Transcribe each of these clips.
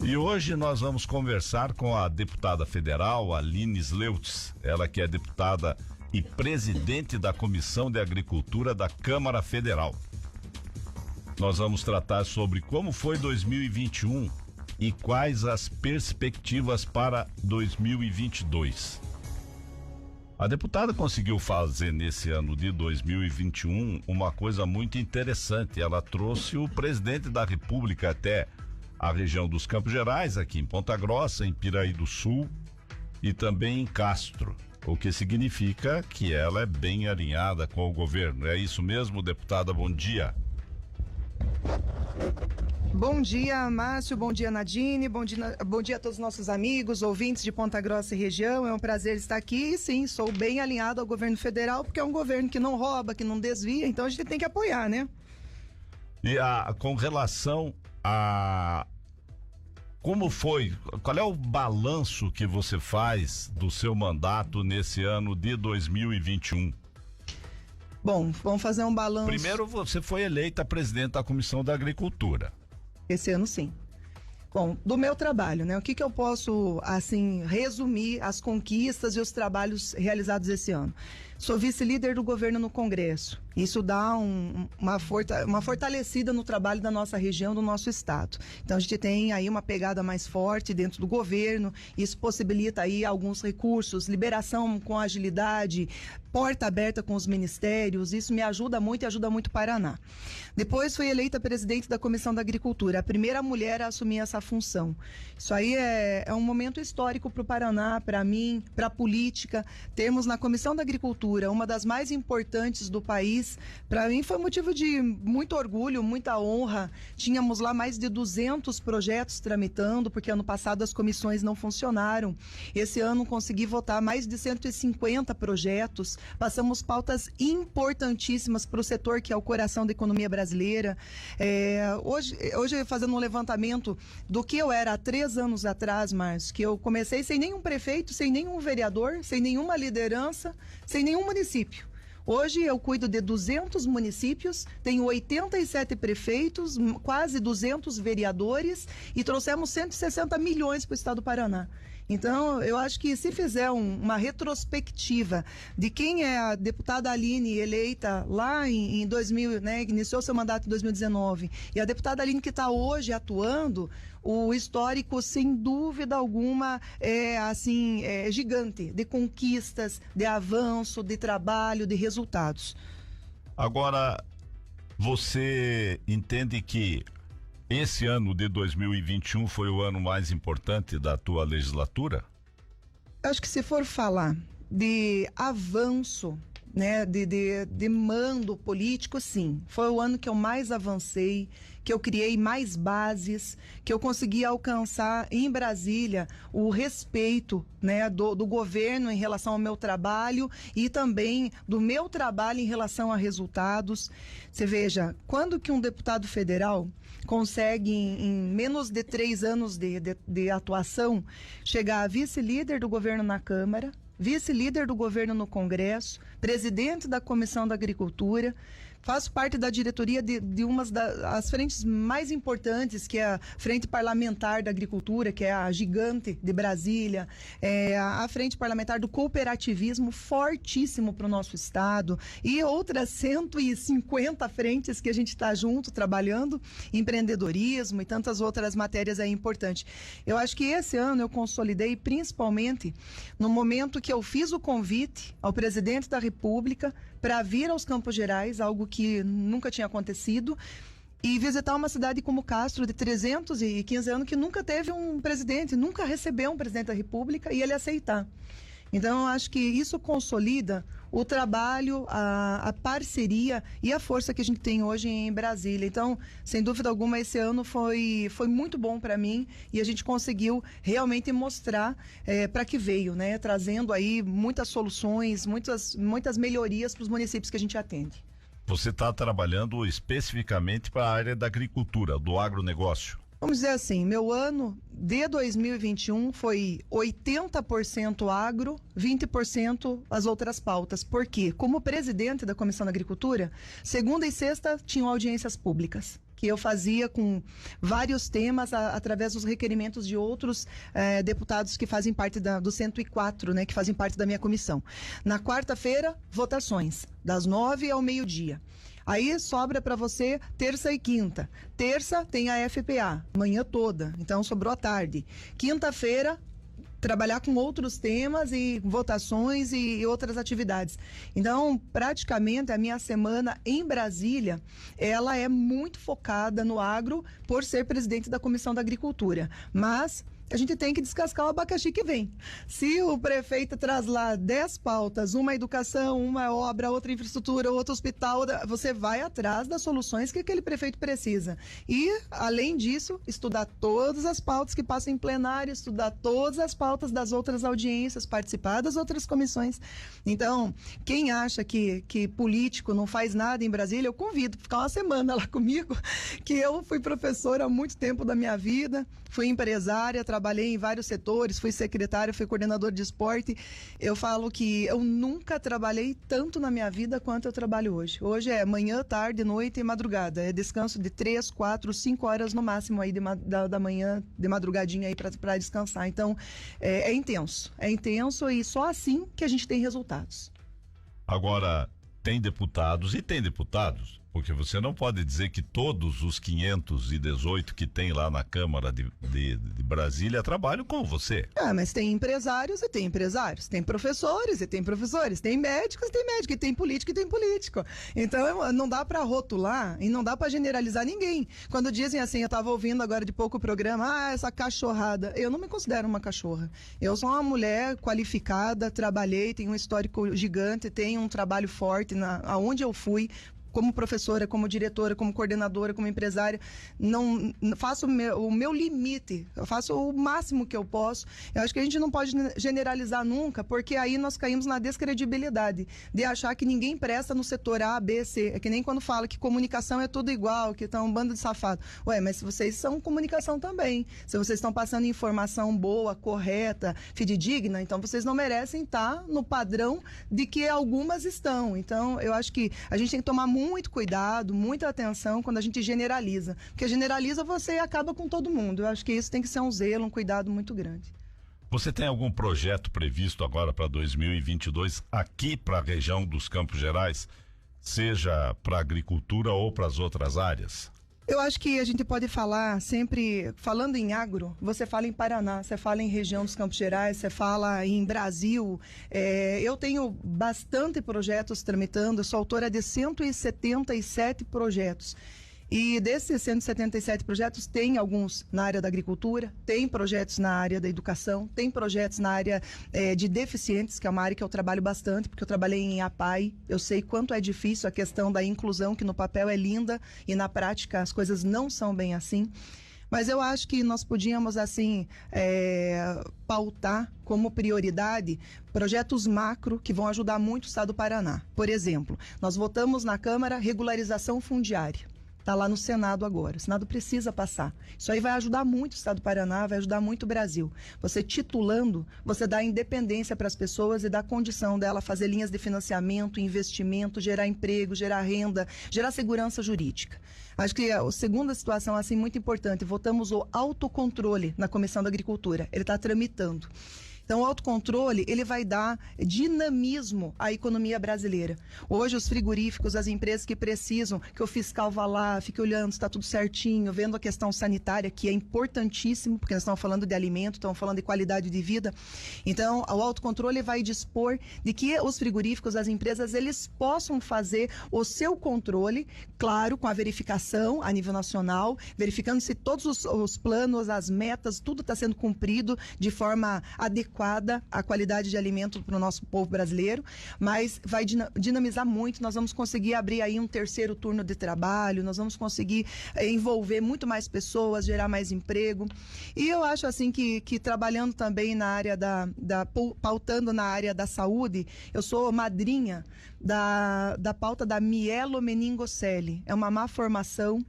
E hoje nós vamos conversar com a deputada federal Aline Sleutz, ela que é deputada e presidente da Comissão de Agricultura da Câmara Federal. Nós vamos tratar sobre como foi 2021 e quais as perspectivas para 2022. A deputada conseguiu fazer nesse ano de 2021 uma coisa muito interessante. Ela trouxe o presidente da República até a região dos Campos Gerais, aqui em Ponta Grossa, em Piraí do Sul e também em Castro, o que significa que ela é bem alinhada com o governo. É isso mesmo, deputada? Bom dia. Bom dia, Márcio, bom dia, Nadine, bom dia a todos os nossos amigos, ouvintes de Ponta Grossa e região. É um prazer estar aqui e sim, sou bem alinhado ao governo federal, porque é um governo que não rouba, que não desvia, então a gente tem que apoiar, né? E com relação a como foi, qual é o balanço que você faz do seu mandato nesse ano de 2021? Bom, vamos fazer um balanço. Primeiro, você foi eleita presidente da Comissão da Agricultura. Esse ano, sim. Bom, do meu trabalho, né? O que eu posso, assim, resumir as conquistas e os trabalhos realizados esse ano? Sou vice-líder do governo no Congresso. Isso dá uma fortalecida no trabalho da nossa região, do nosso estado. Então a gente tem aí uma pegada mais forte dentro do governo. Isso possibilita aí alguns recursos, liberação com agilidade, porta aberta com os ministérios. Isso me ajuda muito e ajuda muito o Paraná. Depois fui eleita presidente da Comissão da Agricultura, a primeira mulher a assumir essa função. Isso aí é um momento histórico para o Paraná, para mim, para a política. Temos na Comissão da Agricultura uma das mais importantes do país. Para mim foi motivo de muito orgulho, muita honra. Tínhamos lá mais de 200 projetos tramitando, porque ano passado as comissões não funcionaram. Esse ano consegui votar mais de 150 projetos. Passamos pautas importantíssimas para o setor que é o coração da economia brasileira. Hoje fazendo um levantamento do que eu era há 3 anos atrás, Márcio, que eu comecei sem nenhum prefeito, sem nenhum vereador, sem nenhuma liderança, sem nenhum município. Hoje eu cuido de 200 municípios, tenho 87 prefeitos, quase 200 vereadores e trouxemos 160 milhões para o estado do Paraná. Então, eu acho que se fizer uma retrospectiva de quem é a deputada Aline eleita lá em 2000, né, que iniciou seu mandato em 2019, e a deputada Aline que está hoje atuando, o histórico, sem dúvida alguma, é gigante, de conquistas, de avanço, de trabalho, de resultados. Agora, você entende que esse ano de 2021 foi o ano mais importante da tua legislatura? Acho que se for falar de avanço, né, de mando político, sim. Foi o ano que eu mais avancei, que eu criei mais bases, que eu consegui alcançar em Brasília o respeito, né, do governo em relação ao meu trabalho e também do meu trabalho em relação a resultados. Você veja, quando que um deputado federal consegue em menos de 3 anos de atuação chegar a vice-líder do governo na Câmara, vice-líder do governo no Congresso, presidente da Comissão da Agricultura, faço parte da diretoria de uma das frentes mais importantes, que é a Frente Parlamentar da Agricultura, que é a gigante de Brasília, a Frente Parlamentar do Cooperativismo, fortíssimo para o nosso estado, e outras 150 frentes que a gente está junto, trabalhando, empreendedorismo e tantas outras matérias aí importantes. Eu acho que esse ano eu consolidei, principalmente no momento que eu fiz o convite ao presidente da República para vir aos Campos Gerais, algo que nunca tinha acontecido, e visitar uma cidade como Castro, de 315 anos, que nunca teve um presidente, nunca recebeu um presidente da República, e ele aceitar. Então, eu acho que isso consolida o trabalho, a parceria e a força que a gente tem hoje em Brasília. Então, sem dúvida alguma, esse ano foi muito bom para mim e a gente conseguiu realmente mostrar para que veio, né? Trazendo aí muitas soluções, muitas melhorias para os municípios que a gente atende. Você está trabalhando especificamente para a área da agricultura, do agronegócio? Vamos dizer assim, meu ano de 2021 foi 80% agro, 20% as outras pautas. Por quê? Como presidente da Comissão da Agricultura, segunda e sexta tinham audiências públicas. que eu fazia com vários temas através dos requerimentos de outros deputados que fazem parte do 104, né, que fazem parte da minha comissão. Na quarta-feira, votações, das 9 ao meio-dia. Aí sobra para você terça e quinta. Terça tem a FPA, manhã toda, então sobrou a tarde. Quinta-feira, trabalhar com outros temas e votações e outras atividades. Então, praticamente, a minha semana em Brasília, ela é muito focada no agro por ser presidente da Comissão da Agricultura. Mas a gente tem que descascar o abacaxi que vem. Se o prefeito traz lá 10 pautas, uma educação, uma obra, outra infraestrutura, outro hospital, você vai atrás das soluções que aquele prefeito precisa. E, além disso, estudar todas as pautas que passam em plenário, estudar todas as pautas das outras audiências, participar das outras comissões. Então, quem acha que político não faz nada em Brasília, eu convido para ficar uma semana lá comigo, que eu fui professora há muito tempo da minha vida, fui empresária, trabalhei em vários setores, fui secretária, fui coordenadora de esporte. Eu falo que eu nunca trabalhei tanto na minha vida quanto eu trabalho hoje. Hoje é manhã, tarde, noite e madrugada. É descanso de 3, 4, 5 horas no máximo aí da manhã, de madrugadinha aí para descansar. Então, é intenso e só assim que a gente tem resultados. Agora, tem deputados e tem deputados, porque você não pode dizer que todos os 518 que tem lá na Câmara de Brasília trabalham com você. Mas tem empresários e tem empresários, tem professores e tem professores, tem médicos e tem médico, e tem político e tem político. Então não dá para rotular e não dá para generalizar ninguém. Quando dizem assim, eu estava ouvindo agora de pouco o programa, essa cachorrada, eu não me considero uma cachorra. Eu sou uma mulher qualificada, trabalhei, tenho um histórico gigante, tenho um trabalho forte aonde eu fui, como professora, como diretora, como coordenadora, como empresária, não faço o meu limite, eu faço o máximo que eu posso. Eu acho que a gente não pode generalizar nunca, porque aí nós caímos na descredibilidade de achar que ninguém presta no setor A, B, C. É que nem quando fala que comunicação é tudo igual, que estão um bando de safado. Mas se vocês são comunicação também, se vocês estão passando informação boa, correta, fidedigna, então vocês não merecem estar no padrão de que algumas estão. Então, eu acho que a gente tem que tomar muito cuidado, muita atenção quando a gente generaliza. Porque generaliza você e acaba com todo mundo. Eu acho que isso tem que ser um zelo, um cuidado muito grande. Você tem algum projeto previsto agora para 2022 aqui para a região dos Campos Gerais, seja para a agricultura ou para as outras áreas? Eu acho que a gente pode falar sempre, falando em agro, você fala em Paraná, você fala em região dos Campos Gerais, você fala em Brasil. Eu tenho bastante projetos tramitando, eu sou autora de 177 projetos. E desses 177 projetos, tem alguns na área da agricultura, tem projetos na área da educação, tem projetos na área de deficientes, que é uma área que eu trabalho bastante, porque eu trabalhei em APAI, eu sei quanto é difícil a questão da inclusão, que no papel é linda e na prática as coisas não são bem assim. Mas eu acho que nós podíamos, assim, pautar como prioridade projetos macro que vão ajudar muito o estado do Paraná. Por exemplo, nós votamos na Câmara regularização fundiária. Está lá no Senado agora. O Senado precisa passar. Isso aí vai ajudar muito o estado do Paraná, vai ajudar muito o Brasil. Você titulando, você dá independência para as pessoas e dá condição dela fazer linhas de financiamento, investimento, gerar emprego, gerar renda, gerar segurança jurídica. Acho que a segunda situação assim muito importante, votamos o autocontrole na Comissão da Agricultura. Ele está tramitando. Então, o autocontrole, ele vai dar dinamismo à economia brasileira. Hoje, os frigoríficos, as empresas que precisam que o fiscal vá lá, fique olhando se está tudo certinho, vendo a questão sanitária, que é importantíssimo, porque nós estamos falando de alimento, estamos falando de qualidade de vida. Então, o autocontrole vai dispor de que os frigoríficos, as empresas, eles possam fazer o seu controle, claro, com a verificação a nível nacional, verificando se todos os planos, as metas, tudo está sendo cumprido de forma adequada à qualidade de alimento para o nosso povo brasileiro, mas vai dinamizar muito, nós vamos conseguir abrir aí um terceiro turno de trabalho, nós vamos conseguir envolver muito mais pessoas, gerar mais emprego. E eu acho assim que trabalhando também na área pautando na área da saúde, eu sou madrinha da pauta da mielomeningocele, é uma má formação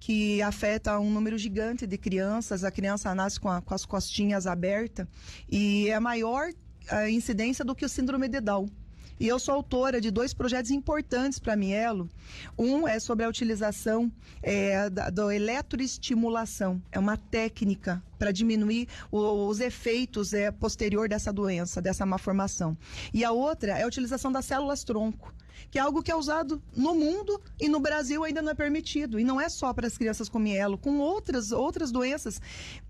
que afeta um número gigante de crianças. A criança nasce com as costinhas abertas e é maior a incidência do que o síndrome de Down. E eu sou autora de 2 projetos importantes para a Mielo. Um é sobre a utilização da eletroestimulação. É uma técnica para diminuir os efeitos posterior dessa doença, dessa malformação. E a outra é a utilização das células-tronco, que é algo que é usado no mundo e no Brasil ainda não é permitido. E não é só para as crianças com mielo, com outras doenças.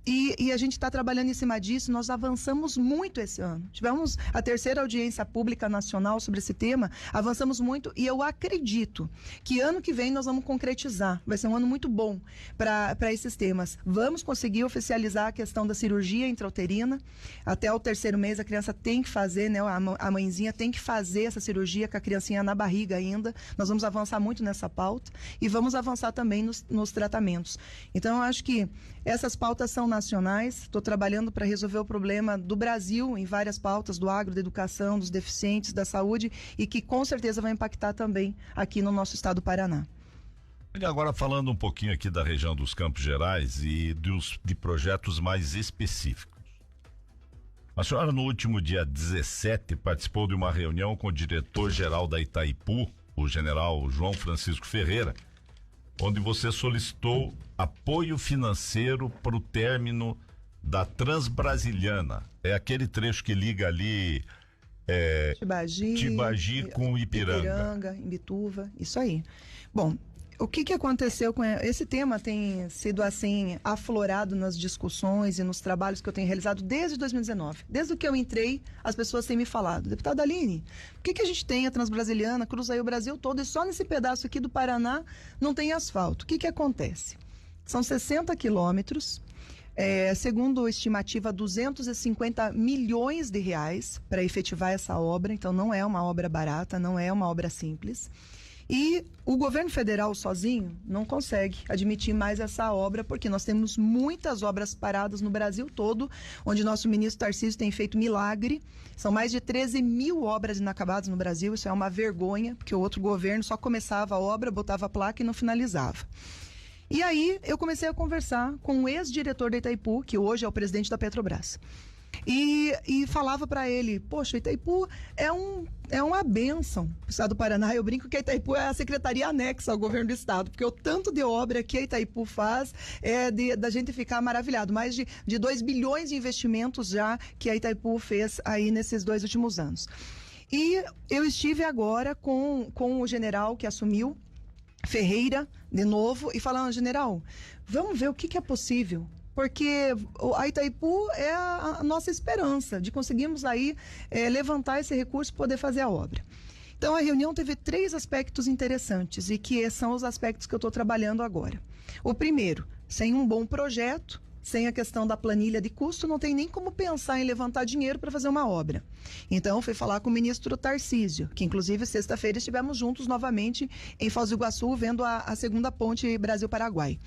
E a gente está trabalhando em cima disso, nós avançamos muito esse ano. Tivemos a 3ª audiência pública nacional sobre esse tema, avançamos muito e eu acredito que ano que vem nós vamos concretizar. Vai ser um ano muito bom para esses temas. Vamos conseguir oficializar a questão da cirurgia intrauterina. Até o 3º mês a criança tem que fazer, né? A mãezinha tem que fazer essa cirurgia com a criancinha na barriga ainda. Nós vamos avançar muito nessa pauta e vamos avançar também nos tratamentos. Então eu acho que essas pautas são nacionais. Estou trabalhando para resolver o problema do Brasil em várias pautas, do agro, da educação, dos deficientes, da saúde, e que com certeza vai impactar também aqui no nosso estado do Paraná. E agora falando um pouquinho aqui da região dos Campos Gerais e de projetos mais específicos. A senhora no último dia 17 participou de uma reunião com o diretor-geral da Itaipu, o general João Francisco Ferreira, onde você solicitou apoio financeiro para o término da Transbrasiliana. É aquele trecho que liga ali Tibagi com Ipiranga, Imbituva, isso aí. Bom, o que aconteceu com esse tema tem sido assim aflorado nas discussões e nos trabalhos que eu tenho realizado desde 2019. Desde que eu entrei, as pessoas têm me falado: deputada Aline, por que a gente tem a Transbrasiliana, cruza aí o Brasil todo e só nesse pedaço aqui do Paraná não tem asfalto? O que acontece? São 60 quilômetros, segundo a estimativa, 250 milhões de reais para efetivar essa obra. Então não é uma obra barata, não é uma obra simples. E o governo federal sozinho não consegue admitir mais essa obra, porque nós temos muitas obras paradas no Brasil todo, onde nosso ministro Tarcísio tem feito milagre. São mais de 13 mil obras inacabadas no Brasil. Isso é uma vergonha, porque o outro governo só começava a obra, botava a placa e não finalizava. E aí eu comecei a conversar com o ex-diretor da Itaipu, que hoje é o presidente da Petrobras. E falava para ele: poxa, Itaipu é uma bênção para o estado do Paraná. Eu brinco que a Itaipu é a secretaria anexa ao governo do estado, porque o tanto de obra que a Itaipu faz da gente ficar maravilhado. Mais de 2 bilhões de investimentos já que a Itaipu fez aí nesses 2 últimos anos. E eu estive agora com o general que assumiu, Ferreira, de novo, e falando: general, vamos ver o que é possível. Porque a Itaipu é a nossa esperança de conseguirmos aí levantar esse recurso e poder fazer a obra. Então a reunião teve 3 aspectos interessantes e que são os aspectos que eu estou trabalhando agora. O primeiro, sem um bom projeto, sem a questão da planilha de custo, não tem nem como pensar em levantar dinheiro para fazer uma obra. Então, fui falar com o ministro Tarcísio, que inclusive sexta-feira estivemos juntos novamente em Foz do Iguaçu, vendo a segunda ponte Brasil-Paraguai.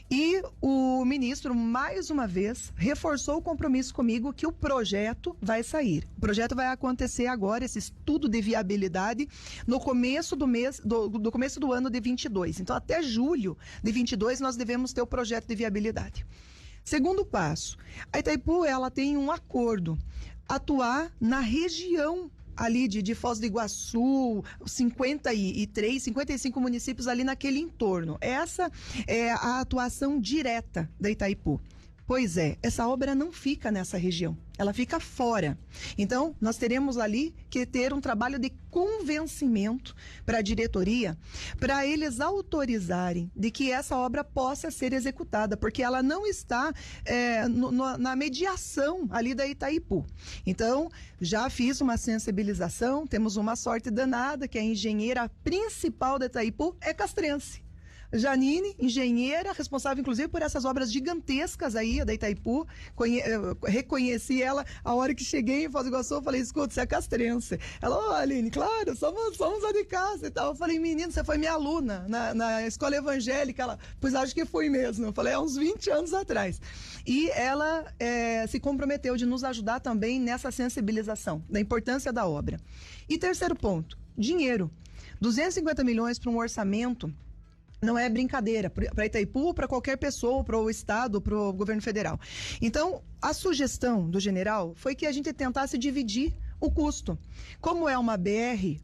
E o ministro, mais uma vez, reforçou o compromisso comigo que o projeto vai sair. O projeto vai acontecer agora, esse estudo de viabilidade, no começo do começo do ano de 22. Então, até julho de 22, nós devemos ter o projeto de viabilidade. Segundo passo, a Itaipu, ela tem um acordo, atuar na região ali de Foz do Iguaçu, 55 municípios ali naquele entorno. Essa é a atuação direta da Itaipu. Pois é, essa obra não fica nessa região, ela fica fora. Então, nós teremos ali que ter um trabalho de convencimento para a diretoria, para eles autorizarem de que essa obra possa ser executada, porque ela não está na mediação ali da Itaipu. Então, já fiz uma sensibilização, temos uma sorte danada, que a engenheira principal da Itaipu é castrense. Janine, engenheira, responsável inclusive por essas obras gigantescas aí da Itaipu. Reconheci ela a hora que cheguei em Foz do Iguaçu. Eu falei: escuta, você é castrense. Ela: Aline, claro, somos lá de casa e tal. Eu falei: menino, você foi minha aluna na escola evangélica. Ela: pois acho que fui mesmo. Eu falei: há uns 20 anos atrás. E ela se comprometeu de nos ajudar também nessa sensibilização da importância da obra. E terceiro ponto, dinheiro. 250 milhões para um orçamento não é brincadeira, para Itaipu, para qualquer pessoa, para o Estado, para o governo federal. Então, a sugestão do general foi que a gente tentasse dividir o custo. Como é uma BR,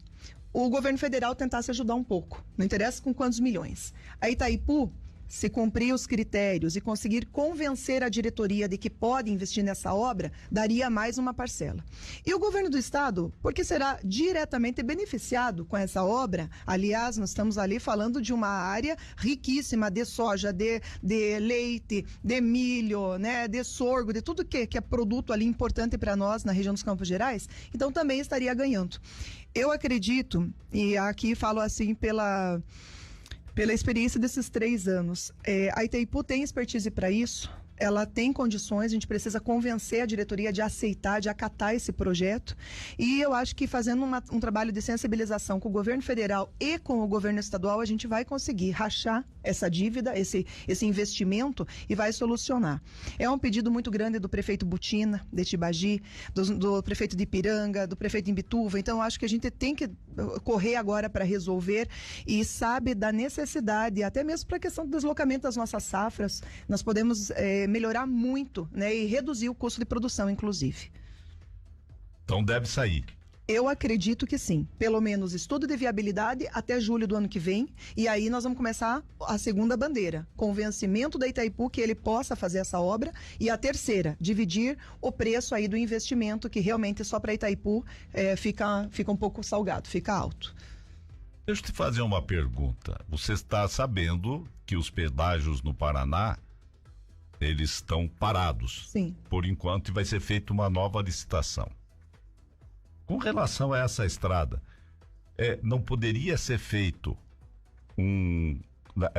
o governo federal tentasse ajudar um pouco, não interessa com quantos milhões. A Itaipu, se cumprir os critérios e conseguir convencer a diretoria de que pode investir nessa obra, daria mais uma parcela. E o governo do estado, porque será diretamente beneficiado com essa obra, aliás, nós estamos ali falando de uma área riquíssima de soja, de leite, de milho, né, de sorgo, de tudo que é produto ali importante para nós na região dos Campos Gerais, então também estaria ganhando. Eu acredito, e aqui falo assim pela experiência desses 3 anos, a Itaipu tem expertise para isso, ela tem condições, a gente precisa convencer a diretoria de aceitar, de acatar esse projeto, e eu acho que fazendo um trabalho de sensibilização com o governo federal e com o governo estadual, a gente vai conseguir rachar essa dívida, esse investimento, e vai solucionar. É um pedido muito grande do prefeito Butina, de Tibagi, do prefeito de Ipiranga, do prefeito de Imbituva, então eu acho que a gente tem que correr agora para resolver, e sabe da necessidade, até mesmo para a questão do deslocamento das nossas safras, nós podemos melhorar muito, né, e reduzir o custo de produção, inclusive. Então deve sair. Eu acredito que sim. Pelo menos estudo de viabilidade até julho do ano que vem, e aí nós vamos começar a segunda bandeira, convencimento da Itaipu que ele possa fazer essa obra, e a terceira, dividir o preço aí do investimento, que realmente só para Itaipu fica um pouco salgado, fica alto. Deixa eu te fazer uma pergunta. Você está sabendo que os pedágios no Paraná, eles estão parados. Sim. Por enquanto, e vai ser feita uma nova licitação. Com relação a essa estrada, não poderia ser feito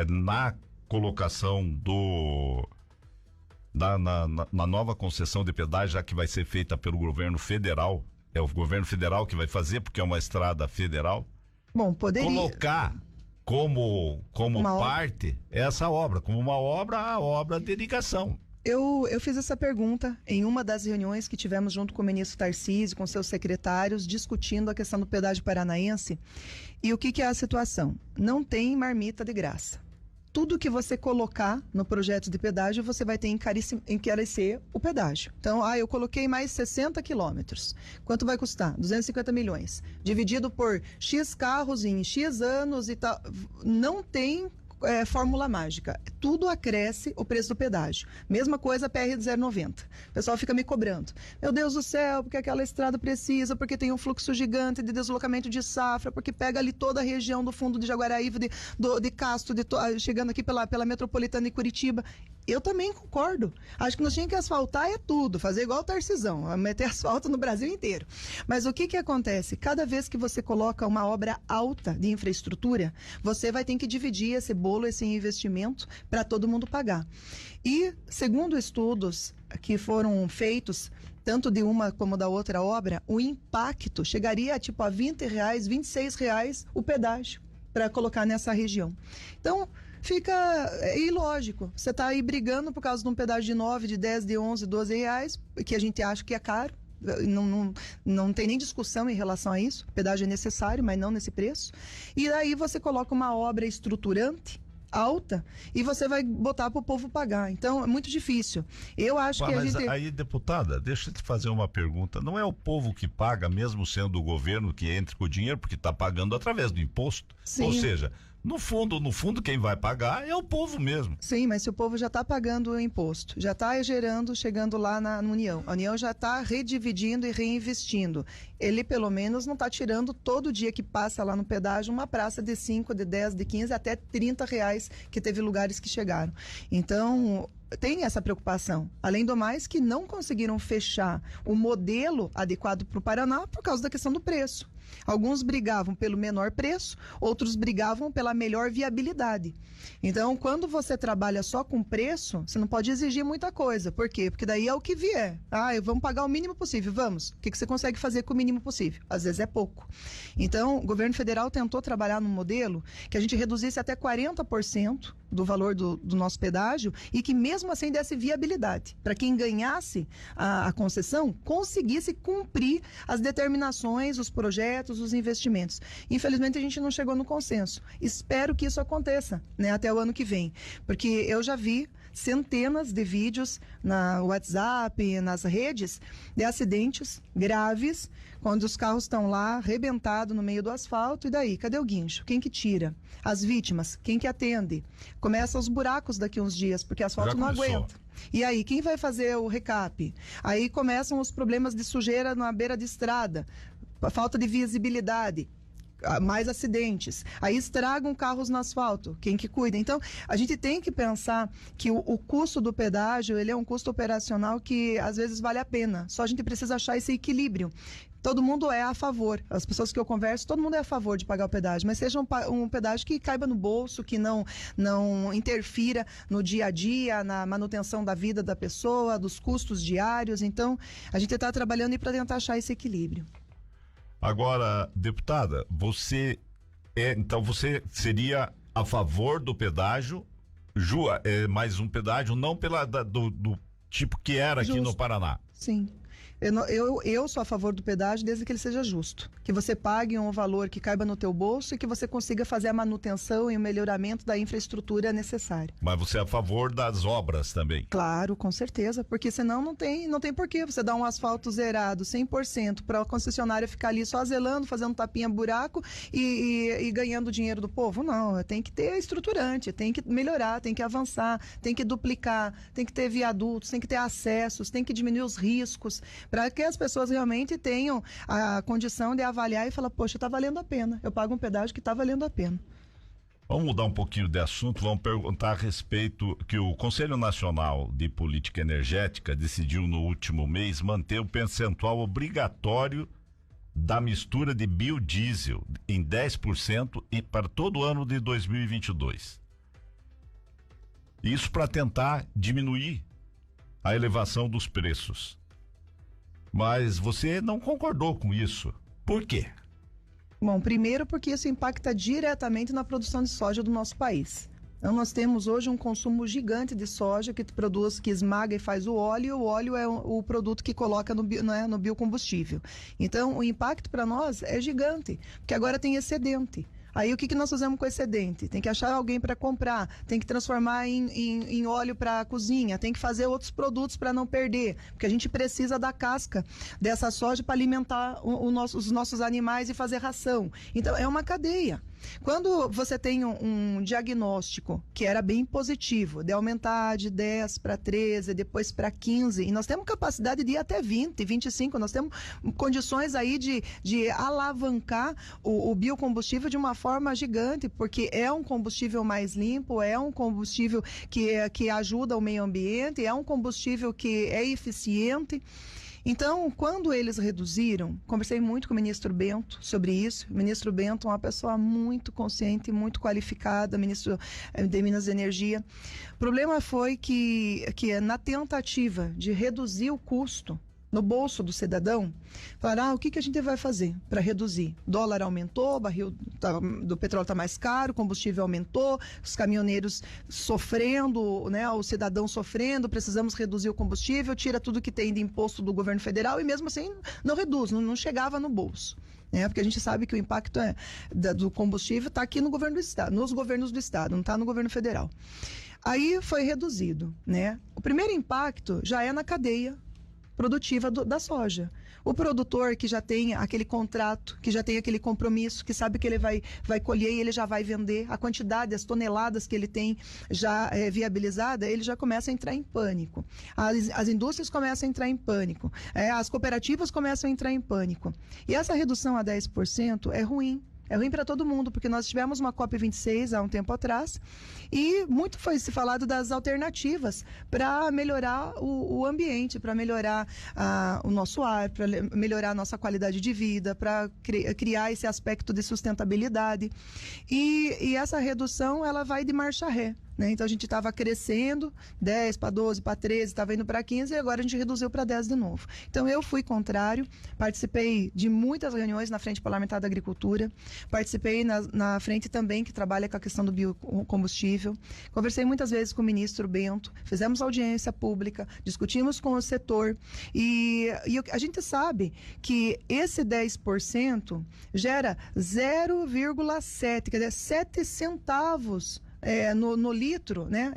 na colocação na nova concessão de pedágio, já que vai ser feita pelo governo federal, é o governo federal que vai fazer, porque é uma estrada federal. Bom, poderia colocar como parte essa obra, como uma obra, a obra de ligação. Eu fiz essa pergunta em uma das reuniões que tivemos junto com o ministro Tarcísio, com seus secretários, discutindo a questão do pedágio paranaense. E o que é a situação? Não tem marmita de graça. Tudo que você colocar no projeto de pedágio, você vai ter que encarecer o pedágio. Então, eu coloquei mais 60 quilômetros. Quanto vai custar? 250 milhões. Dividido por X carros em X anos e tal. Não tem fórmula mágica. Tudo acresce o preço do pedágio. Mesma coisa PR-090. O pessoal fica me cobrando. Meu Deus do céu, porque aquela estrada precisa, porque tem um fluxo gigante de deslocamento de safra, porque pega ali toda a região do fundo de Jaguaraíva, de Castro, chegando aqui pela metropolitana de Curitiba. Eu também concordo. Acho que nós tínhamos que asfaltar tudo, fazer igual o Tarcisão, meter asfalto no Brasil inteiro. Mas o que acontece? Cada vez que você coloca uma obra alta de infraestrutura, você vai ter que dividir esse bolo, esse investimento, para todo mundo pagar. E, segundo estudos que foram feitos, tanto de uma como da outra obra, o impacto chegaria a R$20, R$26 o pedágio para colocar nessa região. Então, fica ilógico. Você está aí brigando por causa de um pedágio de 9, de 10, de 11, 12 reais, que a gente acha que é caro. Não tem nem discussão em relação a isso. O pedágio é necessário, mas não nesse preço. E aí você coloca uma obra estruturante, alta, e você vai botar para o povo pagar. Então, é muito difícil. Eu acho que a gente... Aí, deputada, deixa eu te fazer uma pergunta. Não é o povo que paga, mesmo sendo o governo que entra com o dinheiro, porque está pagando através do imposto? Sim. Ou seja, no fundo, quem vai pagar é o povo mesmo. Sim, mas se o povo já está pagando o imposto, já está chegando lá na União, a União já está redividindo e reinvestindo. Ele, pelo menos, não está tirando todo dia que passa lá no pedágio uma praça de 5, de 10, de 15, até R$30, que teve lugares que chegaram. Então, tem essa preocupação. Além do mais, que não conseguiram fechar o modelo adequado para o Paraná por causa da questão do preço. Alguns brigavam pelo menor preço, outros brigavam pela melhor viabilidade. Então, quando você trabalha só com preço, você não pode exigir muita coisa. Por quê? Porque daí é o que vier. Vamos pagar o mínimo possível. Vamos. O que você consegue fazer com o mínimo possível? Às vezes é pouco. Então, o governo federal tentou trabalhar num modelo que a gente reduzisse até 40% do valor do nosso pedágio e que mesmo assim desse viabilidade. Para quem ganhasse a concessão, conseguisse cumprir as determinações, os projetos, os investimentos. Infelizmente, a gente não chegou no consenso. Espero que isso aconteça, né, até o ano que vem. Porque eu já vi centenas de vídeos na WhatsApp, nas redes, de acidentes graves, quando os carros estão lá, arrebentados no meio do asfalto, e daí? Cadê o guincho? Quem que tira? As vítimas, quem que atende? Começam os buracos daqui uns dias, porque o asfalto não aguenta. E aí, quem vai fazer o recap? Aí começam os problemas de sujeira na beira de estrada, falta de visibilidade, mais acidentes. Aí estragam carros no asfalto. Quem que cuida? Então, a gente tem que pensar que o custo do pedágio, ele é um custo operacional que às vezes vale a pena. Só a gente precisa achar esse equilíbrio. Todo mundo é a favor, as pessoas que eu converso, todo mundo é a favor de pagar o pedágio, mas seja um pedágio que caiba no bolso, que não interfira no dia a dia, na manutenção da vida da pessoa, dos custos diários. Então, a gente está trabalhando para tentar achar esse equilíbrio. Agora, deputada, você seria a favor do pedágio, mais um pedágio, não do tipo que era aqui no Paraná? Sim. Eu sou a favor do pedágio desde que ele seja justo. Que você pague um valor que caiba no teu bolso e que você consiga fazer a manutenção e o melhoramento da infraestrutura necessária. Mas você é a favor das obras também? Claro, com certeza, porque senão não tem porquê você dar um asfalto zerado 100% para a concessionária ficar ali só zelando, fazendo tapinha buraco e ganhando dinheiro do povo. Não, tem que ter estruturante, tem que melhorar, tem que avançar, tem que duplicar, tem que ter viadutos, tem que ter acessos, tem que diminuir os riscos, para que as pessoas realmente tenham a condição de avaliar e falar, poxa, está valendo a pena, eu pago um pedágio que está valendo a pena. Vamos mudar um pouquinho de assunto, vamos perguntar a respeito que o Conselho Nacional de Política Energética decidiu no último mês manter o percentual obrigatório da mistura de biodiesel em 10% e para todo o ano de 2022. Isso para tentar diminuir a elevação dos preços. Mas você não concordou com isso. Por quê? Bom, primeiro porque isso impacta diretamente na produção de soja do nosso país. Então, nós temos hoje um consumo gigante de soja que produz, que esmaga e faz o óleo, e o óleo é o produto que coloca no biocombustível. Então, o impacto para nós é gigante, porque agora tem excedente. Aí o que nós fazemos com o excedente? Tem que achar alguém para comprar, tem que transformar em óleo para a cozinha, tem que fazer outros produtos para não perder, porque a gente precisa da casca dessa soja para alimentar os nossos animais e fazer ração. Então é uma cadeia. Quando você tem um diagnóstico que era bem positivo, de aumentar de 10 para 13, depois para 15, e nós temos capacidade de ir até 20, 25, nós temos condições aí de alavancar o biocombustível de uma forma gigante, porque é um combustível mais limpo, é um combustível que ajuda o meio ambiente, é um combustível que é eficiente. Então, quando eles reduziram, conversei muito com o ministro Bento sobre isso. O ministro Bento é uma pessoa muito consciente, muito qualificada, ministro de Minas e Energia. O problema foi que na tentativa de reduzir o custo no bolso do cidadão, falaram, o que a gente vai fazer para reduzir? Dólar aumentou, o barril do petróleo está mais caro, o combustível aumentou, os caminhoneiros sofrendo, né, o cidadão sofrendo, precisamos reduzir o combustível, tira tudo que tem de imposto do governo federal e mesmo assim não reduz, não chegava no bolso. Porque a gente sabe que o impacto do combustível está aqui no governo do estado, nos governos do estado, não está no governo federal. Aí foi reduzido, né? O primeiro impacto já é na cadeia produtiva da soja. O produtor que já tem aquele contrato, que já tem aquele compromisso, que sabe que ele vai colher e ele já vai vender, a quantidade, as toneladas que ele tem já viabilizada, ele já começa a entrar em pânico. As indústrias começam a entrar em pânico. As cooperativas começam a entrar em pânico. E essa redução a 10% é ruim. É ruim para todo mundo, porque nós tivemos uma COP26 há um tempo atrás e muito foi se falado das alternativas para melhorar o ambiente, para melhorar o nosso ar, para melhorar a nossa qualidade de vida, para criar esse aspecto de sustentabilidade. E essa redução, ela vai de marcha ré. Então a gente estava crescendo, 10 para 12 para 13, estava indo para 15 e agora a gente reduziu para 10 de novo. Então eu fui contrário, participei de muitas reuniões na Frente Parlamentar da Agricultura, participei na frente também que trabalha com a questão do biocombustível, conversei muitas vezes com o ministro Bento, fizemos audiência pública, discutimos com o setor e a gente sabe que esse 10% gera 0,7, quer dizer, 7 centavos no litro, né,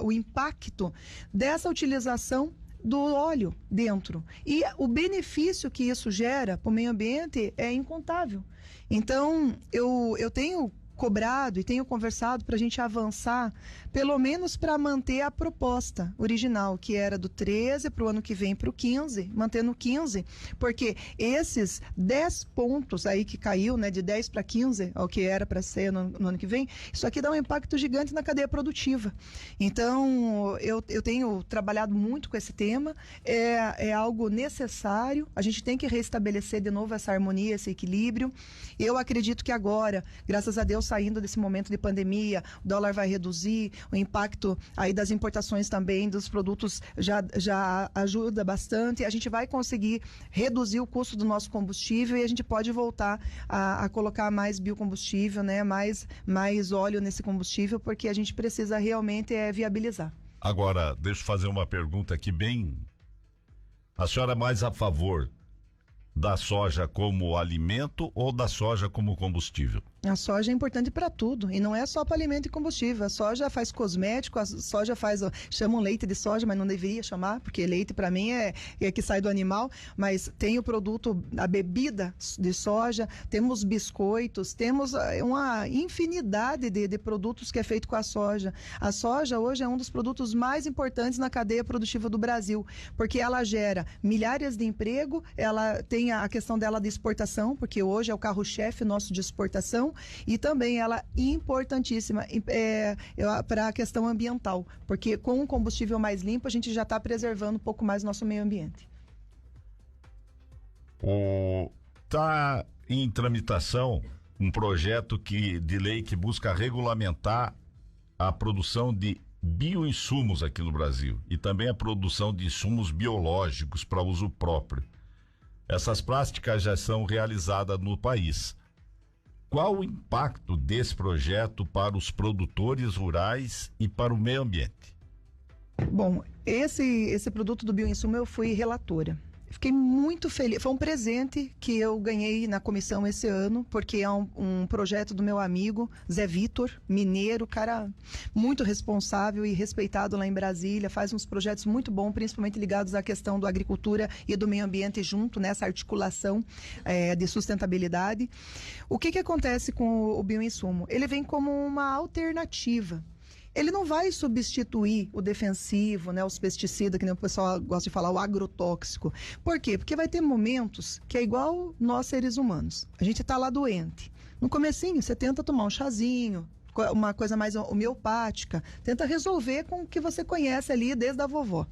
o impacto dessa utilização do óleo dentro. E o benefício que isso gera para o meio ambiente é incontável. Então, eu tenho cobrado e tenho conversado para a gente avançar, pelo menos para manter a proposta original, que era do 13 para o ano que vem para o 15, mantendo o 15, porque esses 10 pontos aí que caiu, né, de 10 para 15, ao que era para ser no ano que vem, isso aqui dá um impacto gigante na cadeia produtiva. Então, eu tenho trabalhado muito com esse tema, é algo necessário, a gente tem que restabelecer de novo essa harmonia, esse equilíbrio. Eu acredito que agora, graças a Deus, saindo desse momento de pandemia, o dólar vai reduzir, o impacto aí das importações também, dos produtos já ajuda bastante, a gente vai conseguir reduzir o custo do nosso combustível e a gente pode voltar a colocar mais biocombustível, né, mais óleo nesse combustível, porque a gente precisa realmente viabilizar. Agora, deixa eu fazer uma pergunta aqui bem... A senhora é mais a favor da soja como alimento ou da soja como combustível? A soja é importante para tudo, e não é só para alimento e combustível. A soja faz cosmético, a soja faz, chamam leite de soja, mas não deveria chamar, porque leite para mim é que sai do animal, mas tem o produto, a bebida de soja, temos biscoitos, temos uma infinidade de produtos que é feito com a soja. A soja hoje é um dos produtos mais importantes na cadeia produtiva do Brasil, porque ela gera milhares de empregos, ela tem a questão dela de exportação, porque hoje é o carro-chefe nosso de exportação, e também ela é importantíssima para a questão ambiental, porque com um combustível mais limpo a gente já está preservando um pouco mais o nosso meio ambiente. Está em tramitação um projeto de lei que busca regulamentar a produção de bioinsumos aqui no Brasil e também a produção de insumos biológicos para uso próprio. Essas práticas já são realizadas no país. Qual o impacto desse projeto para os produtores rurais e para o meio ambiente? Bom, esse produto do bioinsumo eu fui relatora. Fiquei muito feliz. Foi um presente que eu ganhei na comissão esse ano, porque é um projeto do meu amigo Zé Vitor, mineiro, cara muito responsável e respeitado lá em Brasília, faz uns projetos muito bons, principalmente ligados à questão da agricultura e do meio ambiente junto, nessa articulação de sustentabilidade. O que acontece com o bioinsumo? Ele vem como uma alternativa. Ele não vai substituir o defensivo, né, os pesticidas, que nem o pessoal gosta de falar, o agrotóxico. Por quê? Porque vai ter momentos que é igual nós seres humanos. A gente está lá doente. No comecinho, você tenta tomar um chazinho, uma coisa mais homeopática, tenta resolver com o que você conhece ali desde a vovó.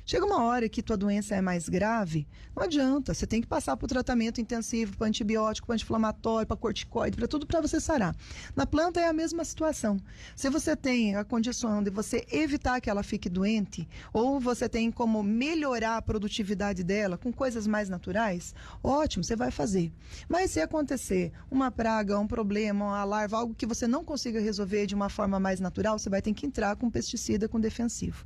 Chega uma hora que tua doença é mais grave, não adianta, você tem que passar para o tratamento intensivo, para antibiótico, para anti-inflamatório, para corticoide, para tudo para você sarar. Na planta é a mesma situação. Se você tem a condição de você evitar que ela fique doente, ou você tem como melhorar a produtividade dela com coisas mais naturais, ótimo, você vai fazer. Mas se acontecer uma praga, um problema, uma larva, algo que você não consiga resolver de uma forma mais natural, você vai ter que entrar com pesticida, com defensivo.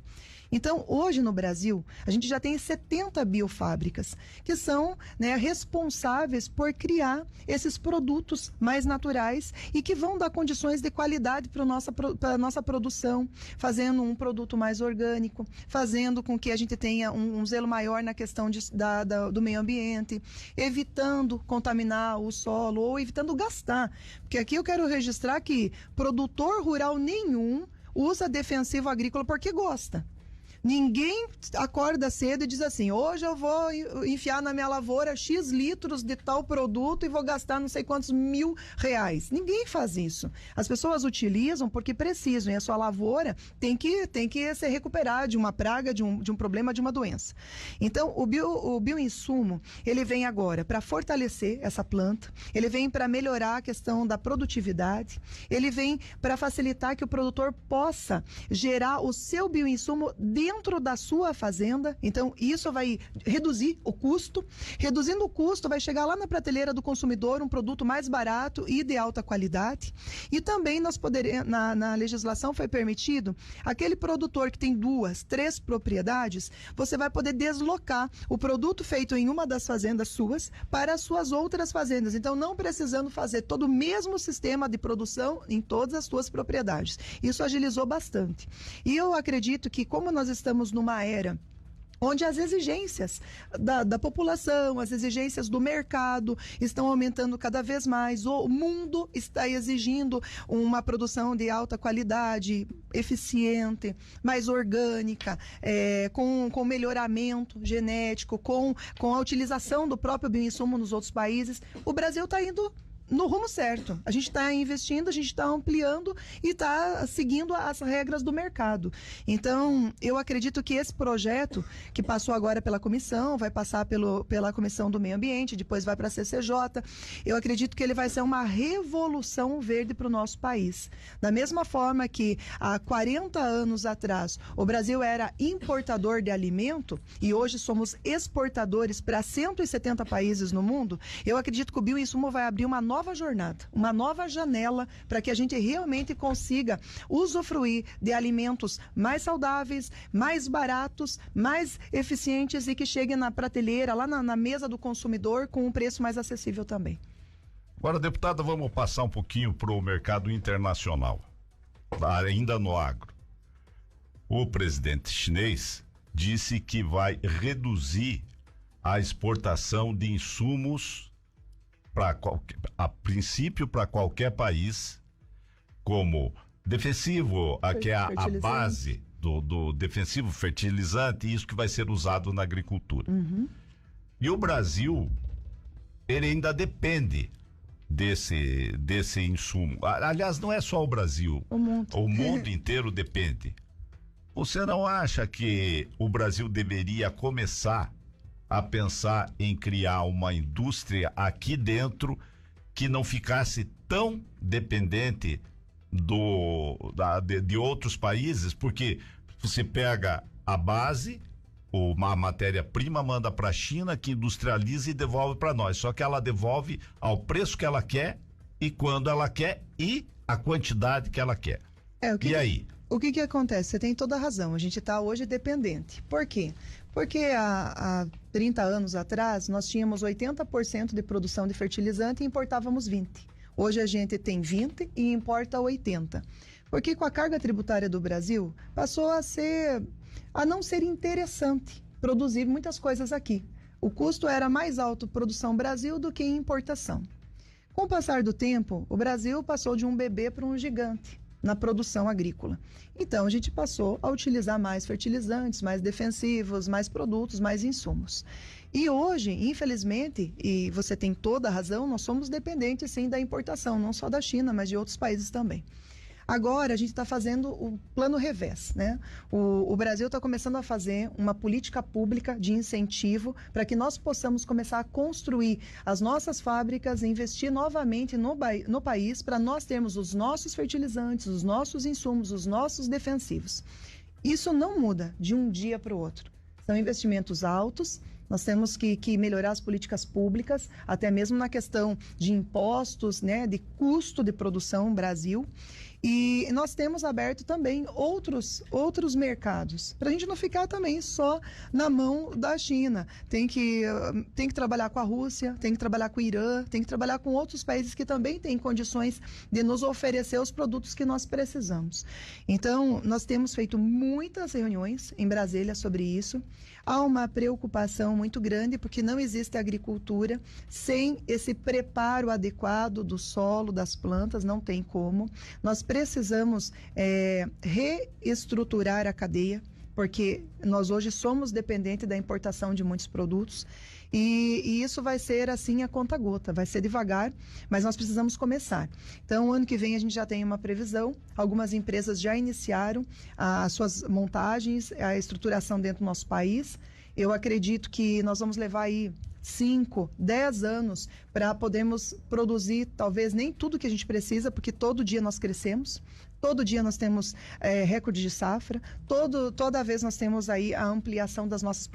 Então, hoje no Brasil, a gente já tem 70 biofábricas que são, né, responsáveis por criar esses produtos mais naturais e que vão dar condições de qualidade para a nossa produção, fazendo um produto mais orgânico, fazendo com que a gente tenha um zelo maior na questão do meio ambiente, evitando contaminar o solo ou evitando gastar. Porque aqui eu quero registrar que produtor rural nenhum usa defensivo agrícola porque gosta. Ninguém acorda cedo e diz assim, hoje eu vou enfiar na minha lavoura X litros de tal produto e vou gastar não sei quantos R$1.000. Ninguém faz isso. As pessoas utilizam porque precisam e a sua lavoura tem que se recuperar de uma praga, de um problema, de uma doença. Então, o bioinsumo, ele vem agora para fortalecer essa planta, ele vem para melhorar a questão da produtividade, ele vem para facilitar que o produtor possa gerar o seu bioinsumo dentro dentro da sua fazenda. Então, isso vai reduzir o custo. Reduzindo o custo, vai chegar lá na prateleira do consumidor um produto mais barato e de alta qualidade. E também nós poderemos, na legislação foi permitido, aquele produtor que tem 2, 3 propriedades, você vai poder deslocar o produto feito em uma das fazendas suas para as suas outras fazendas. Então, não precisando fazer todo o mesmo sistema de produção em todas as suas propriedades. Isso agilizou bastante. E eu acredito que, como nós estamos numa era onde as exigências da população, as exigências do mercado estão aumentando cada vez mais. O mundo está exigindo uma produção de alta qualidade, eficiente, mais orgânica, com melhoramento genético, com a utilização do próprio bioinsumo nos outros países. O Brasil está indo no rumo certo. A gente está investindo, a gente está ampliando e está seguindo as regras do mercado. Então, eu acredito que esse projeto, que passou agora pela comissão, vai passar pela Comissão do Meio Ambiente, depois vai para a CCJ, eu acredito que ele vai ser uma revolução verde para o nosso país. Da mesma forma que há 40 anos atrás o Brasil era importador de alimento e hoje somos exportadores para 170 países no mundo, eu acredito que o bioinsumo vai abrir uma nova jornada, uma nova janela para que a gente realmente consiga usufruir de alimentos mais saudáveis, mais baratos, mais eficientes e que cheguem na prateleira, lá na mesa do consumidor com um preço mais acessível também. Agora, deputada, vamos passar um pouquinho para o mercado internacional, ainda no agro. O presidente chinês disse que vai reduzir a exportação de insumos a princípio para qualquer país, como defensivo, que é a base do defensivo, fertilizante, isso que vai ser usado na agricultura. Uhum. E o Brasil, ele ainda depende desse insumo. Aliás, não é só o Brasil, o mundo inteiro depende. Você não acha que o Brasil deveria começar a pensar em criar uma indústria aqui dentro que não ficasse tão dependente de outros países? Porque você pega a base, uma matéria-prima, manda para a China, que industrializa e devolve para nós, só que ela devolve ao preço que ela quer e quando ela quer e a quantidade que ela quer. E aí? O que acontece? Você tem toda a razão, a gente está hoje dependente. Por quê? Porque há 30 anos atrás nós tínhamos 80% de produção de fertilizante e importávamos 20%. Hoje a gente tem 20% e importa 80%. Porque com a carga tributária do Brasil passou a não ser interessante produzir muitas coisas aqui. O custo era mais alto produção Brasil do que importação. Com o passar do tempo, o Brasil passou de um bebê para um gigante na produção agrícola. Então, a gente passou a utilizar mais fertilizantes, mais defensivos, mais produtos, mais insumos. E hoje, infelizmente, e você tem toda a razão, nós somos dependentes, sim, da importação, não só da China, mas de outros países também. Agora, a gente está fazendo o plano revés, né? O Brasil está começando a fazer uma política pública de incentivo para que nós possamos começar a construir as nossas fábricas e investir novamente no país para nós termos os nossos fertilizantes, os nossos insumos, os nossos defensivos. Isso não muda de um dia para o outro. São investimentos altos. Nós temos que melhorar as políticas públicas, até mesmo na questão de impostos, né, de custo de produção no Brasil. E nós temos aberto também outros mercados, para a gente não ficar também só na mão da China. Tem que trabalhar com a Rússia, tem que trabalhar com o Irã, tem que trabalhar com outros países que também têm condições de nos oferecer os produtos que nós precisamos. Então, nós temos feito muitas reuniões em Brasília sobre isso. Há uma preocupação muito grande, porque não existe agricultura sem esse preparo adequado do solo, das plantas, não tem como. Nós precisamos reestruturar a cadeia, porque nós hoje somos dependentes da importação de muitos produtos e isso vai ser assim a conta-gota, vai ser devagar, mas nós precisamos começar. Então, ano que vem a gente já tem uma previsão, algumas empresas já iniciaram as suas montagens, a estruturação dentro do nosso país. Eu acredito que nós vamos levar aí 5, 10 anos para podermos produzir talvez nem tudo que a gente precisa, porque todo dia nós crescemos, Todo dia nós temos recorde de safra, toda vez nós temos aí a ampliação das nossas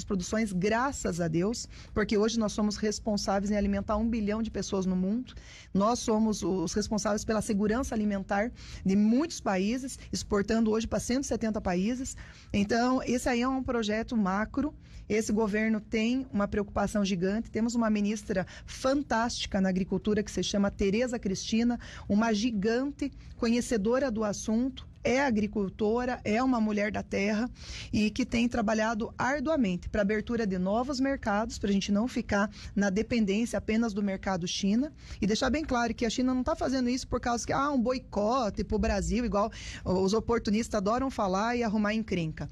produções, graças a Deus, porque hoje nós somos responsáveis em alimentar 1 bilhão de pessoas no mundo. Nós somos os responsáveis pela segurança alimentar de muitos países, exportando hoje para 170 países. Então, esse aí é um projeto macro. Esse governo tem uma preocupação gigante. Temos uma ministra fantástica na agricultura que se chama Tereza Cristina, uma gigante conhecedora do assunto, é agricultora, é uma mulher da terra e que tem trabalhado arduamente para a abertura de novos mercados, para a gente não ficar na dependência apenas do mercado China, e deixar bem claro que a China não está fazendo isso por causa que um boicote para o Brasil, igual os oportunistas adoram falar e arrumar encrenca.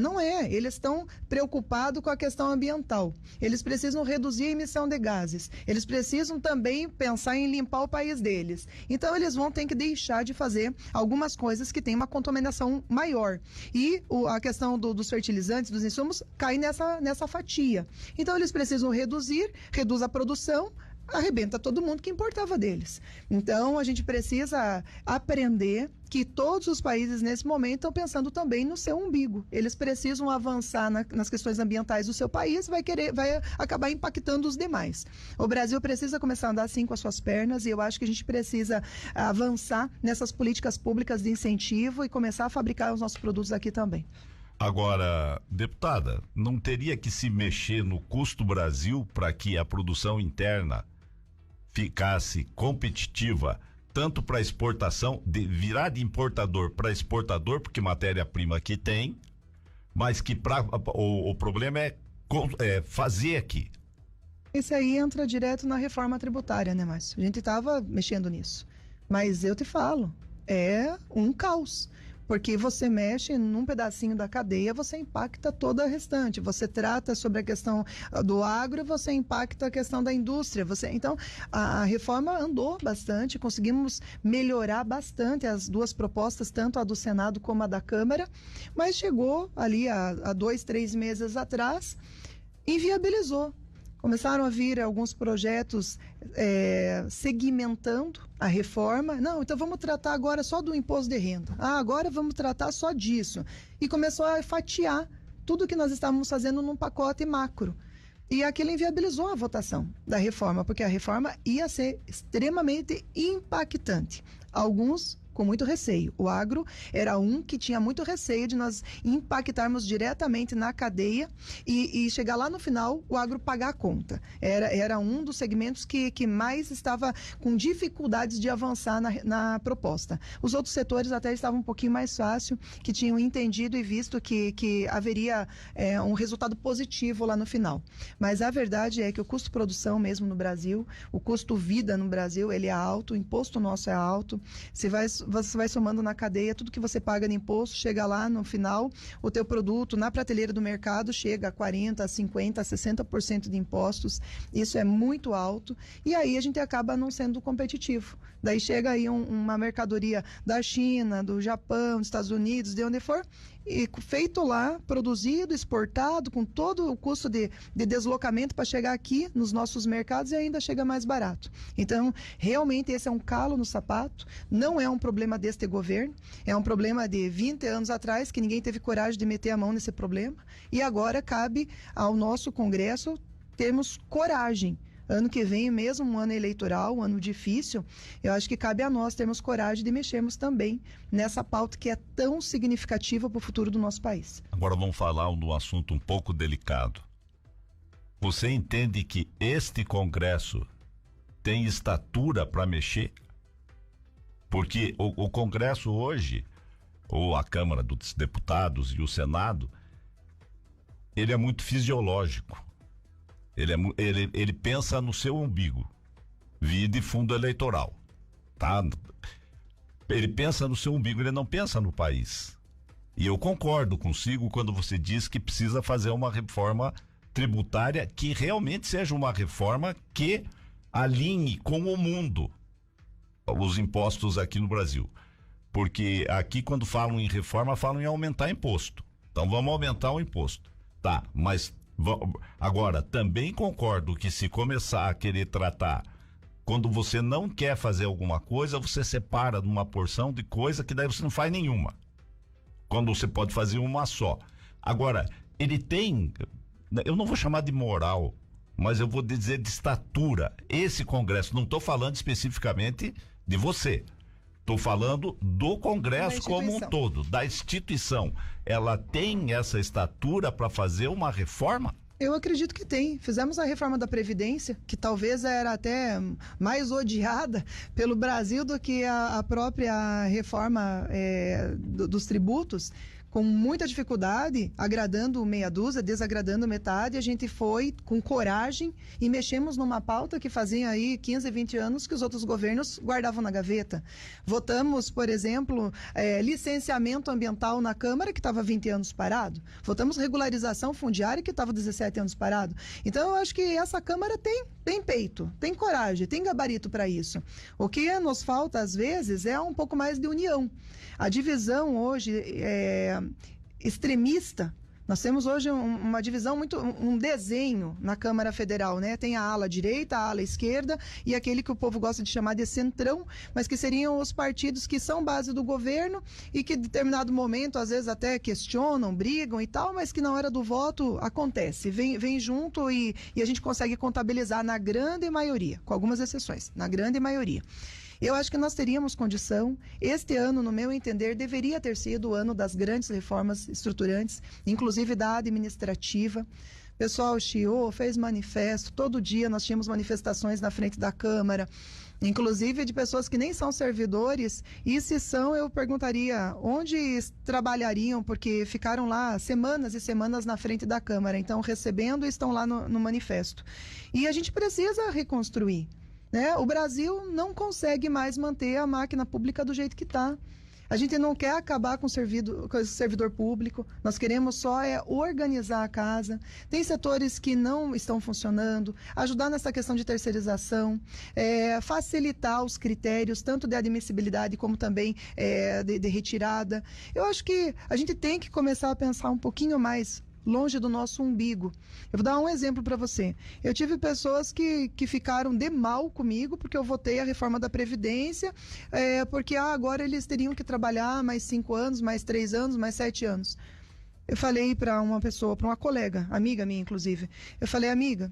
Não é, eles estão preocupados com a questão ambiental, eles precisam reduzir a emissão de gases, eles precisam também pensar em limpar o país deles, então eles vão ter que deixar de fazer algumas coisas que tem uma contaminação maior. E a questão dos fertilizantes, dos insumos, cai nessa fatia. Então, eles precisam reduz a produção, arrebenta todo mundo que importava deles. Então, a gente precisa aprender que todos os países, nesse momento, estão pensando também no seu umbigo. Eles precisam avançar nas questões ambientais do seu país, vai acabar impactando os demais. O Brasil precisa começar a andar assim com as suas pernas, e eu acho que a gente precisa avançar nessas políticas públicas de incentivo e começar a fabricar os nossos produtos aqui também. Agora, deputada, não teria que se mexer no custo Brasil para que a produção interna ficasse competitiva, tanto para exportação, virar de importador para exportador, porque matéria-prima aqui tem, mas que o problema é fazer aqui. Isso aí entra direto na reforma tributária, né, Márcio? A gente estava mexendo nisso. Mas eu te falo, é um caos. Porque você mexe num pedacinho da cadeia, você impacta toda a restante. Você trata sobre a questão do agro, você impacta a questão da indústria. Então, a reforma andou bastante, conseguimos melhorar bastante as duas propostas, tanto a do Senado como a da Câmara, mas chegou ali há 2, 3 meses atrás, inviabilizou. Começaram a vir alguns projetos segmentando a reforma. Não, então vamos tratar agora só do imposto de renda. Agora vamos tratar só disso. E começou a fatiar tudo que nós estávamos fazendo num pacote macro. E aquilo inviabilizou a votação da reforma, porque a reforma ia ser extremamente impactante. Alguns com muito receio. O agro era um que tinha muito receio de nós impactarmos diretamente na cadeia e chegar lá no final, o agro pagar a conta. Era um dos segmentos que mais estava com dificuldades de avançar na proposta. Os outros setores até estavam um pouquinho mais fácil, que tinham entendido e visto que haveria um resultado positivo lá no final. Mas a verdade é que o custo de produção mesmo no Brasil, o custo vida no Brasil, ele é alto, o imposto nosso é alto. Você vai somando na cadeia tudo que você paga de imposto, chega lá no final, o teu produto na prateleira do mercado chega a 40%, a 50%, a 60% de impostos. Isso é muito alto e aí a gente acaba não sendo competitivo. Daí chega aí uma mercadoria da China, do Japão, dos Estados Unidos, de onde for, e feito lá, produzido, exportado, com todo o custo de deslocamento para chegar aqui nos nossos mercados e ainda chega mais barato. Então, realmente esse é um calo no sapato, não é um problema deste governo, é um problema de 20 anos atrás, que ninguém teve coragem de meter a mão nesse problema, e agora cabe ao nosso Congresso termos coragem. Ano que vem, mesmo um ano eleitoral, um ano difícil, eu acho que cabe a nós termos coragem de mexermos também nessa pauta que é tão significativa para o futuro do nosso país. Agora vamos falar de um assunto um pouco delicado. Você entende que este Congresso tem estatura para mexer? Porque o Congresso hoje, ou a Câmara dos Deputados e o Senado, ele é muito fisiológico. Ele pensa no seu umbigo, vida e fundo eleitoral, tá? Ele pensa no seu umbigo, ele não pensa no país. E eu concordo consigo quando você diz que precisa fazer uma reforma tributária que realmente seja uma reforma que alinhe com o mundo os impostos aqui no Brasil. Porque aqui, quando falam em reforma, falam em aumentar imposto. Então vamos aumentar o imposto. Tá, mas agora, também concordo que se começar a querer tratar Quando você não quer fazer alguma coisa, você separa numa porção de coisa que daí você não faz nenhuma. Quando você pode fazer uma só. Agora, ele tem, eu não vou chamar de moral, mas eu vou dizer de estatura. Esse Congresso, não estou falando especificamente de você. Estou falando do Congresso como um todo, da instituição. Ela tem essa estatura para fazer uma reforma? Eu acredito que tem. Fizemos a reforma da Previdência, que talvez era até mais odiada pelo Brasil do que a própria reforma dos tributos, com muita dificuldade, agradando meia dúzia, desagradando metade. A gente foi com coragem e mexemos numa pauta que fazia aí 15, 20 anos que os outros governos guardavam na gaveta. Votamos, por exemplo, licenciamento ambiental na Câmara, que estava 20 anos parado. Votamos regularização fundiária, que estava 17 anos parado. Então, eu acho que essa Câmara tem peito, tem coragem, tem gabarito para isso. O que nos falta, às vezes, é um pouco mais de união. A divisão hoje extremista. Nós temos hoje uma divisão um desenho na Câmara Federal, né? Tem a ala direita, a ala esquerda e aquele que o povo gosta de chamar de centrão, mas que seriam os partidos que são base do governo e que em determinado momento, às vezes até questionam, brigam e tal, mas que na hora do voto acontece, vem junto e a gente consegue contabilizar na grande maioria, com algumas exceções, na grande maioria. Eu acho que nós teríamos condição. Este ano, no meu entender, deveria ter sido o ano das grandes reformas estruturantes, inclusive da administrativa. O pessoal chiou, fez manifesto, todo dia nós tínhamos manifestações na frente da Câmara, inclusive de pessoas que nem são servidores, e se são, eu perguntaria onde trabalhariam, porque ficaram lá semanas e semanas na frente da Câmara, então recebendo e estão lá no manifesto. E a gente precisa reconstruir. O Brasil não consegue mais manter a máquina pública do jeito que está. A gente não quer acabar com o servidor público, nós queremos só organizar a casa. Tem setores que não estão funcionando, ajudar nessa questão de terceirização, facilitar os critérios, tanto de admissibilidade como também de retirada. Eu acho que a gente tem que começar a pensar um pouquinho mais longe do nosso umbigo. Eu vou dar um exemplo para você. Eu tive pessoas que ficaram de mal comigo porque eu votei a reforma da Previdência, porque agora eles teriam que trabalhar mais 5 anos, mais 3 anos, mais 7 anos. Eu falei para uma pessoa, para uma colega, amiga minha inclusive, eu falei, amiga,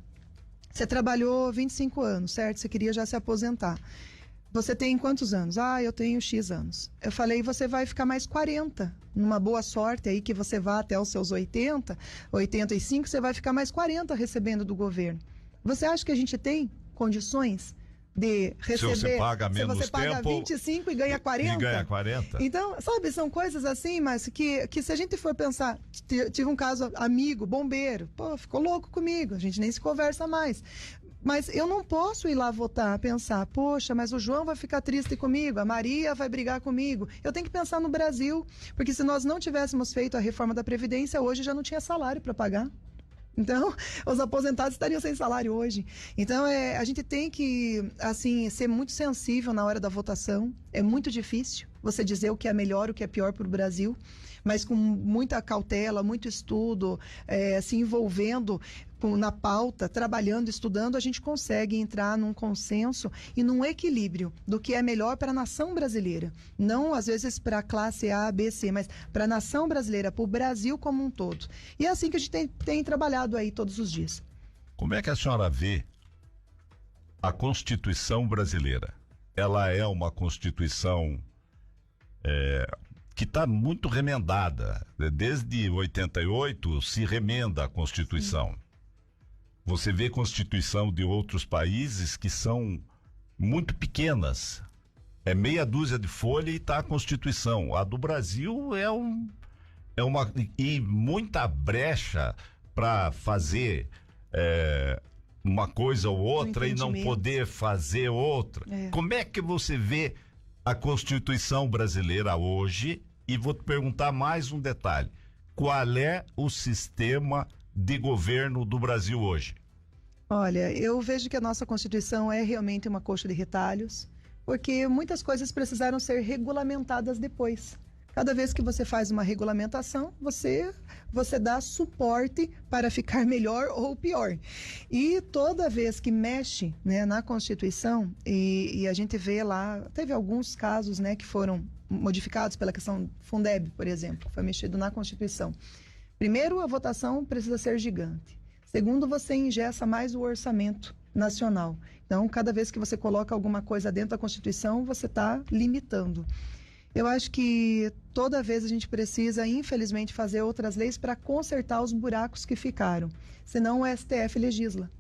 você trabalhou 25 anos, certo? Você queria já se aposentar. Você tem quantos anos? Eu tenho X anos. Eu falei, você vai ficar mais 40. Numa boa sorte aí que você vá até os seus 80, 85, você vai ficar mais 40 recebendo do governo. Você acha que a gente tem condições de receber? Se você paga menos se você paga tempo, 25 e ganha 40. E ganha 40. Então, sabe, são coisas assim, mas que se a gente for pensar, tive um caso amigo, bombeiro, ficou louco comigo, a gente nem se conversa mais. Mas eu não posso ir lá votar, pensar, poxa, mas o João vai ficar triste comigo, a Maria vai brigar comigo. Eu tenho que pensar no Brasil, porque se nós não tivéssemos feito a reforma da Previdência, hoje já não tinha salário para pagar. Então, os aposentados estariam sem salário hoje. Então, a gente tem que, assim, ser muito sensível na hora da votação. É muito difícil você dizer o que é melhor, o que é pior para o Brasil, mas com muita cautela, muito estudo, se envolvendo na pauta, trabalhando, estudando, a gente consegue entrar num consenso e num equilíbrio do que é melhor para a nação brasileira. Não, às vezes, para a classe A, B, C, mas para a nação brasileira, para o Brasil como um todo. E é assim que a gente tem trabalhado aí todos os dias. Como é que a senhora vê a Constituição brasileira? Ela é uma Constituição que está muito remendada. Desde 88 se remenda a Constituição. Sim. Você vê Constituição de outros países que são muito pequenas. É meia dúzia de folha e está a Constituição. A do Brasil é uma... E muita brecha para fazer uma coisa ou outra e não poder fazer outra. Como é que você vê a Constituição brasileira hoje? E vou te perguntar mais um detalhe. Qual é o sistema de governo do Brasil hoje? Olha, eu vejo que a nossa Constituição é realmente uma coxa de retalhos, porque muitas coisas precisaram ser regulamentadas depois. Cada vez que você faz uma regulamentação, você dá suporte para ficar melhor ou pior. E toda vez que mexe, né, na Constituição, e a gente vê lá, teve alguns casos, né, que foram modificados pela questão Fundeb, por exemplo, foi mexido na Constituição. Primeiro, a votação precisa ser gigante. Segundo, você engessa mais o orçamento nacional. Então, cada vez que você coloca alguma coisa dentro da Constituição, você está limitando. Eu acho que toda vez a gente precisa, infelizmente, fazer outras leis para consertar os buracos que ficaram. Senão o STF legisla.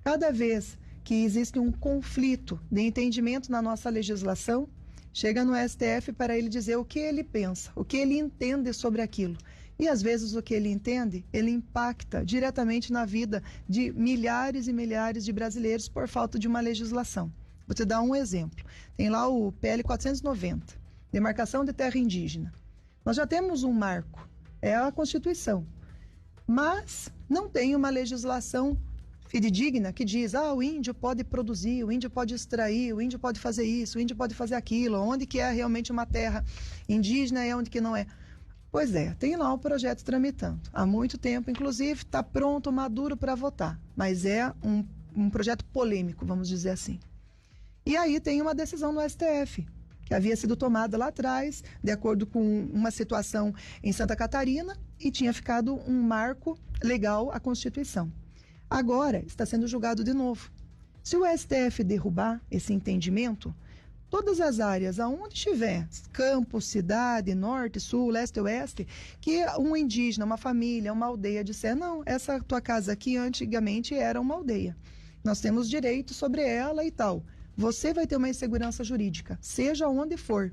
Cada vez que existe um conflito de entendimento na nossa legislação, chega no STF para ele dizer o que ele pensa, o que ele entende sobre aquilo. E às vezes o que ele entende, ele impacta diretamente na vida de milhares e milhares de brasileiros por falta de uma legislação. Vou te dar um exemplo. Tem lá o PL 490. Demarcação de terra indígena. Nós já temos um marco, é a Constituição, mas não tem uma legislação fidedigna que diz, o índio pode produzir, o índio pode extrair, o índio pode fazer isso, o índio pode fazer aquilo, onde que é realmente uma terra indígena e onde que não é. Pois é, tem lá o projeto tramitando. Há muito tempo, inclusive, está pronto, maduro para votar, mas é um projeto polêmico, vamos dizer assim. E aí tem uma decisão no STF, que havia sido tomada lá atrás, de acordo com uma situação em Santa Catarina, e tinha ficado um marco legal à Constituição. Agora está sendo julgado de novo. Se o STF derrubar esse entendimento, todas as áreas aonde estiver, campo, cidade, norte, sul, leste, oeste, que um indígena, uma família, uma aldeia disser, não, essa tua casa aqui antigamente era uma aldeia. Nós temos direito sobre ela e tal. Você vai ter uma insegurança jurídica, seja onde for.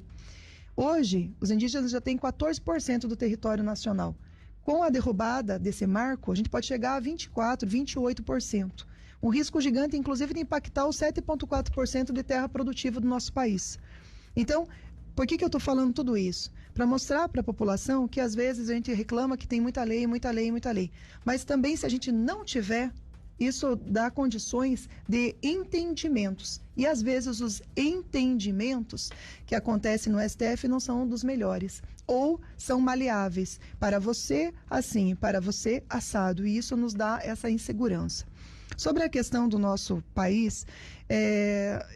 Hoje, os indígenas já têm 14% do território nacional. Com a derrubada desse marco, a gente pode chegar a 24%, 28%. Um risco gigante, inclusive, de impactar os 7,4% de terra produtiva do nosso país. Então, por que eu estou falando tudo isso? Para mostrar para a população que, às vezes, a gente reclama que tem muita lei, muita lei, muita lei. Mas também, se a gente não tiver, isso dá condições de entendimentos. E, às vezes, os entendimentos que acontecem no STF não são dos melhores. Ou são maleáveis. Para você, assim, para você, assado. E isso nos dá essa insegurança. Sobre a questão do nosso país,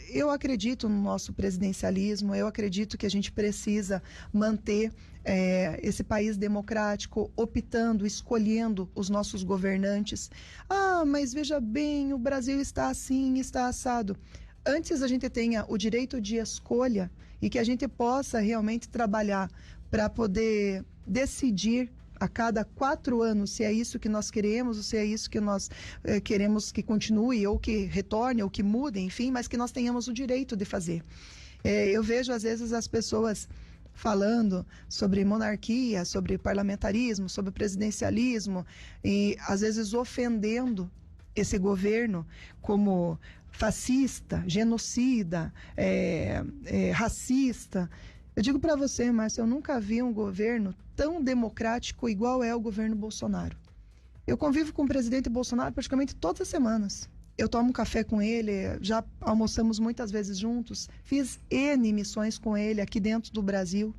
eu acredito no nosso presidencialismo, eu acredito que a gente precisa manter esse país democrático, optando, escolhendo os nossos governantes. Mas veja bem, o Brasil está assim, está assado. Antes a gente tenha o direito de escolha e que a gente possa realmente trabalhar para poder decidir a cada 4 anos, se é isso que nós queremos, ou se é isso que nós queremos que continue, ou que retorne, ou que mude, enfim, mas que nós tenhamos o direito de fazer. Eu vejo, às vezes, as pessoas falando sobre monarquia, sobre parlamentarismo, sobre presidencialismo, e, às vezes, ofendendo esse governo como fascista, genocida, racista. Eu digo para você, Márcio, eu nunca vi um governo tão democrático igual é o governo Bolsonaro. Eu convivo com o presidente Bolsonaro praticamente todas as semanas. Eu tomo café com ele, já almoçamos muitas vezes juntos, fiz N missões com ele aqui dentro do Brasil.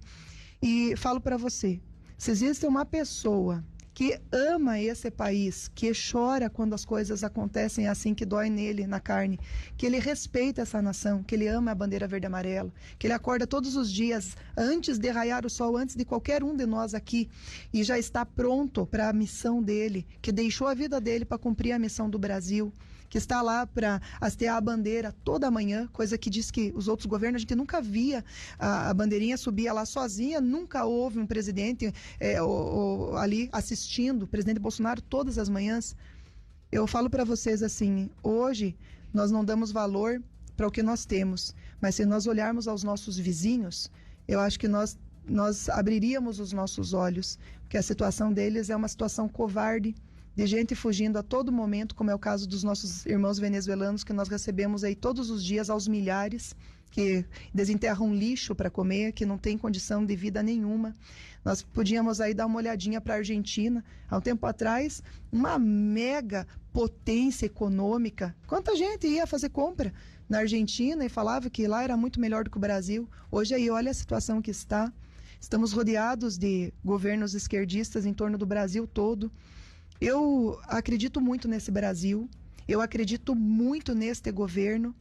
E falo para você, se existe uma pessoa que ama esse país, que chora quando as coisas acontecem assim, que dói nele, na carne, que ele respeita essa nação, que ele ama a bandeira verde e amarela, que ele acorda todos os dias, antes de raiar o sol, antes de qualquer um de nós aqui, e já está pronto para a missão dele, que deixou a vida dele para cumprir a missão do Brasil, que está lá para hastear a bandeira toda manhã, coisa que diz que os outros governos, a gente nunca via a bandeirinha subia lá sozinha, nunca houve um presidente ali assistindo, o presidente Bolsonaro todas as manhãs. Eu falo para vocês assim, hoje nós não damos valor para o que nós temos, mas se nós olharmos aos nossos vizinhos, eu acho que nós abriríamos os nossos olhos, porque a situação deles é uma situação covarde, de gente fugindo a todo momento, como é o caso dos nossos irmãos venezuelanos, que nós recebemos aí todos os dias aos milhares, que desenterram lixo para comer, que não tem condição de vida nenhuma. Nós podíamos aí dar uma olhadinha para a Argentina, há um tempo atrás, uma mega potência econômica. Quanta gente ia fazer compra na Argentina e falava que lá era muito melhor do que o Brasil. Hoje aí, olha a situação que está. Estamos rodeados de governos esquerdistas em torno do Brasil todo. Eu acredito muito nesse Brasil, eu acredito muito neste governo.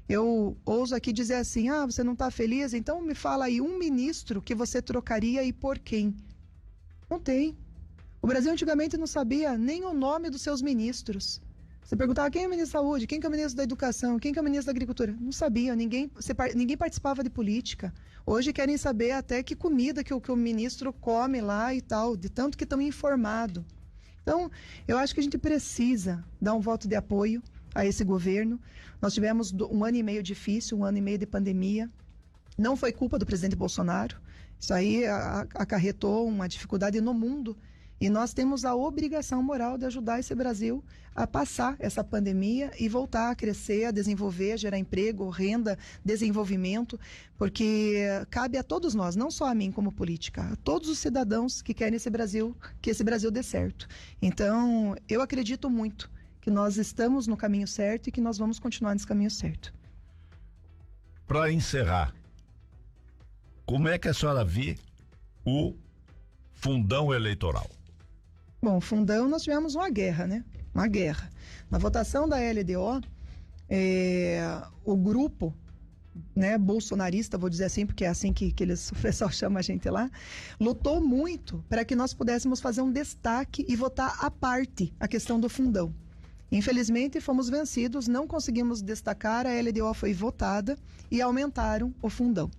Eu ouso aqui dizer assim, você não está feliz? Então me fala aí um ministro que você trocaria e por quem? Não tem. O Brasil antigamente não sabia nem o nome dos seus ministros. Você perguntava quem é o ministro da Saúde, quem que é o ministro da Educação, quem que é o ministro da Agricultura. Não sabia, ninguém participava de política. Hoje querem saber até que comida que o ministro come lá e tal, de tanto que estão informados. Então, eu acho que a gente precisa dar um voto de apoio a esse governo. Nós tivemos um ano e meio difícil, um ano e meio de pandemia. Não foi culpa do presidente Bolsonaro. Isso aí acarretou uma dificuldade no mundo. E nós temos a obrigação moral de ajudar esse Brasil a passar essa pandemia e voltar a crescer, a desenvolver, a gerar emprego, renda, desenvolvimento, porque cabe a todos nós, não só a mim como política, a todos os cidadãos que querem que esse Brasil dê certo. Então, eu acredito muito que nós estamos no caminho certo e que nós vamos continuar nesse caminho certo. Para encerrar, como é que a senhora vê o fundão eleitoral? Bom, fundão, nós tivemos uma guerra, né? Uma guerra. Na votação da LDO, o grupo, né, bolsonarista, vou dizer assim, porque é assim que o pessoal chama a gente lá, lutou muito para que nós pudéssemos fazer um destaque e votar à parte a questão do fundão. Infelizmente, fomos vencidos, não conseguimos destacar, a LDO foi votada e aumentaram o fundão.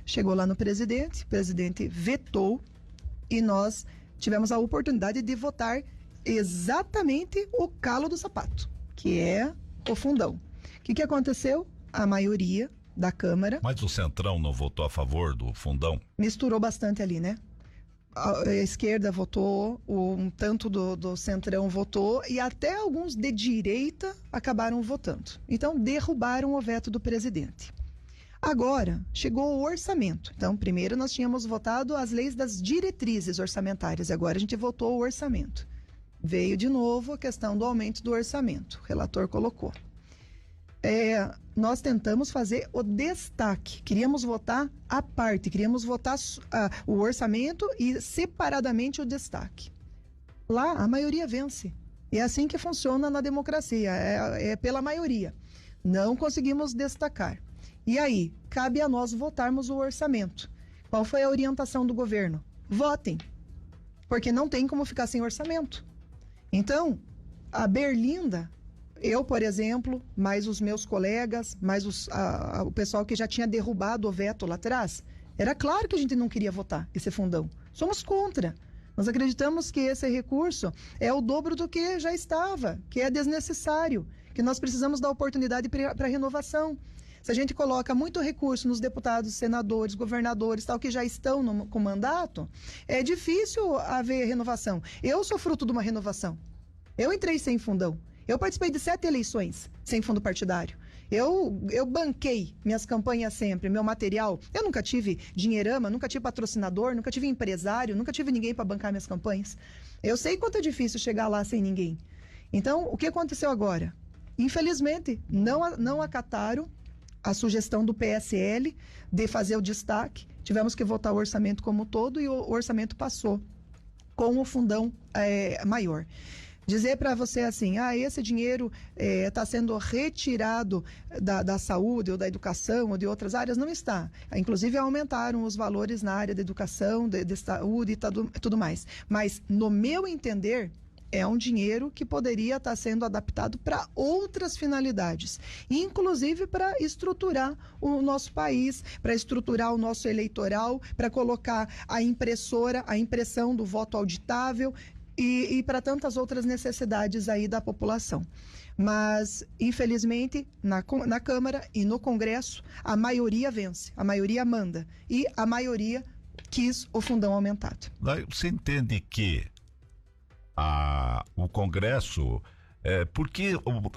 Chegou lá no presidente, o presidente vetou e nós tivemos a oportunidade de votar exatamente o calo do sapato, que é o fundão. O que aconteceu? A maioria da Câmara... Mas o Centrão não votou a favor do fundão? Misturou bastante ali, né? A esquerda votou, um tanto do Centrão votou e até alguns de direita acabaram votando. Então, derrubaram o veto do presidente. Agora, chegou o orçamento. Então, primeiro nós tínhamos votado as leis das diretrizes orçamentárias, agora a gente votou o orçamento. Veio de novo a questão do aumento do orçamento, o relator colocou. Nós tentamos fazer o destaque, queríamos votar à parte, queríamos votar o orçamento e separadamente o destaque. Lá, a maioria vence. É assim que funciona na democracia, é pela maioria. Não conseguimos destacar. E aí, cabe a nós votarmos o orçamento. Qual foi a orientação do governo? Votem, porque não tem como ficar sem orçamento. Então, a Berlinda, eu, por exemplo, mais os meus colegas, mais o pessoal que já tinha derrubado o veto lá atrás, era claro que a gente não queria votar esse fundão. Somos contra. Nós acreditamos que esse recurso é o dobro do que já estava, que é desnecessário, que nós precisamos dar oportunidade para renovação. Se a gente coloca muito recurso nos deputados, senadores, governadores, tal, que já estão com mandato, é difícil haver renovação. Eu sou fruto de uma renovação. Eu entrei sem fundão. Eu participei de 7 eleições sem fundo partidário. Eu banquei minhas campanhas sempre, meu material. Eu nunca tive dinheirama, nunca tive patrocinador, nunca tive empresário, nunca tive ninguém para bancar minhas campanhas. Eu sei quanto é difícil chegar lá sem ninguém. Então, o que aconteceu agora? Infelizmente, não acataram a sugestão do PSL de fazer o destaque. Tivemos que votar o orçamento como um todo e o orçamento passou com o fundão maior. Dizer para você assim, esse dinheiro está sendo retirado da saúde ou da educação ou de outras áreas, não está. Inclusive aumentaram os valores na área da educação, de saúde e tudo mais. Mas, no meu entender, é um dinheiro que poderia estar sendo adaptado para outras finalidades, inclusive para estruturar o nosso país, para estruturar o nosso eleitoral, para colocar a impressão do voto auditável e para tantas outras necessidades aí da população. Mas, infelizmente, na Câmara e no Congresso, a maioria vence, a maioria manda e a maioria quis o fundão aumentado. Você entende que o Congresso, porque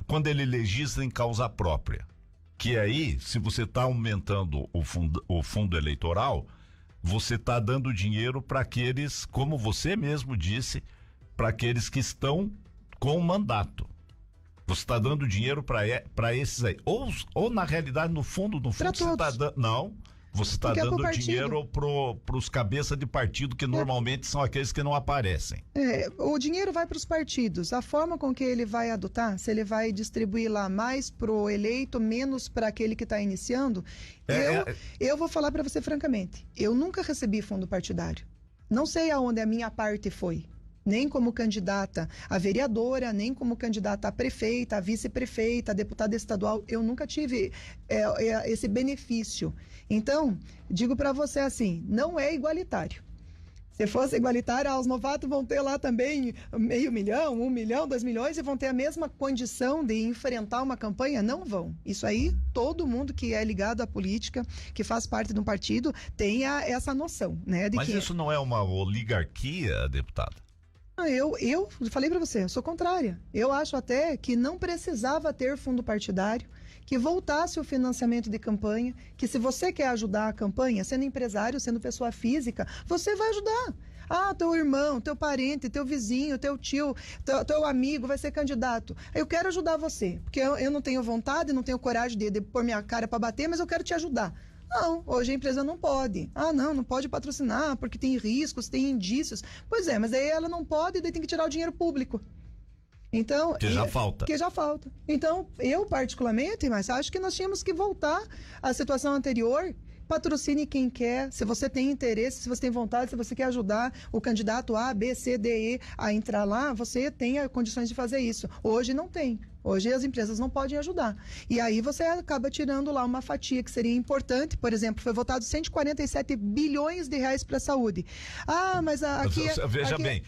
quando ele legisla em causa própria, que aí, se você está aumentando o fundo eleitoral, você está dando dinheiro para aqueles, como você mesmo disse, para aqueles que estão com o mandato. Você está dando dinheiro para esses aí. Ou na realidade, no fundo você está dando. Não. Você está dando dinheiro para os cabeças de partido que normalmente são aqueles que não aparecem. O dinheiro vai para os partidos. A forma com que ele vai adotar, se ele vai distribuir lá mais pro eleito, menos para aquele que está iniciando, eu vou falar para você francamente, eu nunca recebi fundo partidário. Não sei aonde a minha parte foi. Nem como candidata a vereadora, nem como candidata a prefeita, a vice-prefeita, a deputada estadual. Eu nunca tive esse benefício. Então, digo para você assim, não é igualitário. Se fosse igualitário, os novatos vão ter lá também 500 mil, 1 milhão, 2 milhões e vão ter a mesma condição de enfrentar uma campanha? Não vão. Isso aí, todo mundo que é ligado à política, que faz parte de um partido, tem essa noção, né? Mas isso não é uma oligarquia, deputada? Eu falei para você, eu sou contrária. Eu acho até que não precisava ter fundo partidário, que voltasse o financiamento de campanha, que se você quer ajudar a campanha, sendo empresário, sendo pessoa física, você vai ajudar. Teu irmão, teu parente, teu vizinho, teu tio, teu amigo vai ser candidato. Eu quero ajudar você, porque eu não tenho vontade, não tenho coragem de pôr minha cara para bater, mas eu quero te ajudar. Não, hoje a empresa não pode. Não pode patrocinar porque tem riscos, tem indícios. Pois é, mas aí ela não pode, daí tem que tirar o dinheiro público. Então, que já falta. Então, eu particularmente, mas acho que nós tínhamos que voltar à situação anterior. Patrocine quem quer, se você tem interesse, se você tem vontade, se você quer ajudar o candidato A, B, C, D, E a entrar lá, você tem condições de fazer isso. Hoje não tem. Hoje as empresas não podem ajudar. E aí você acaba tirando lá uma fatia que seria importante. Por exemplo, foi votado 147 bilhões de reais para a saúde. Mas aqui... Veja bem,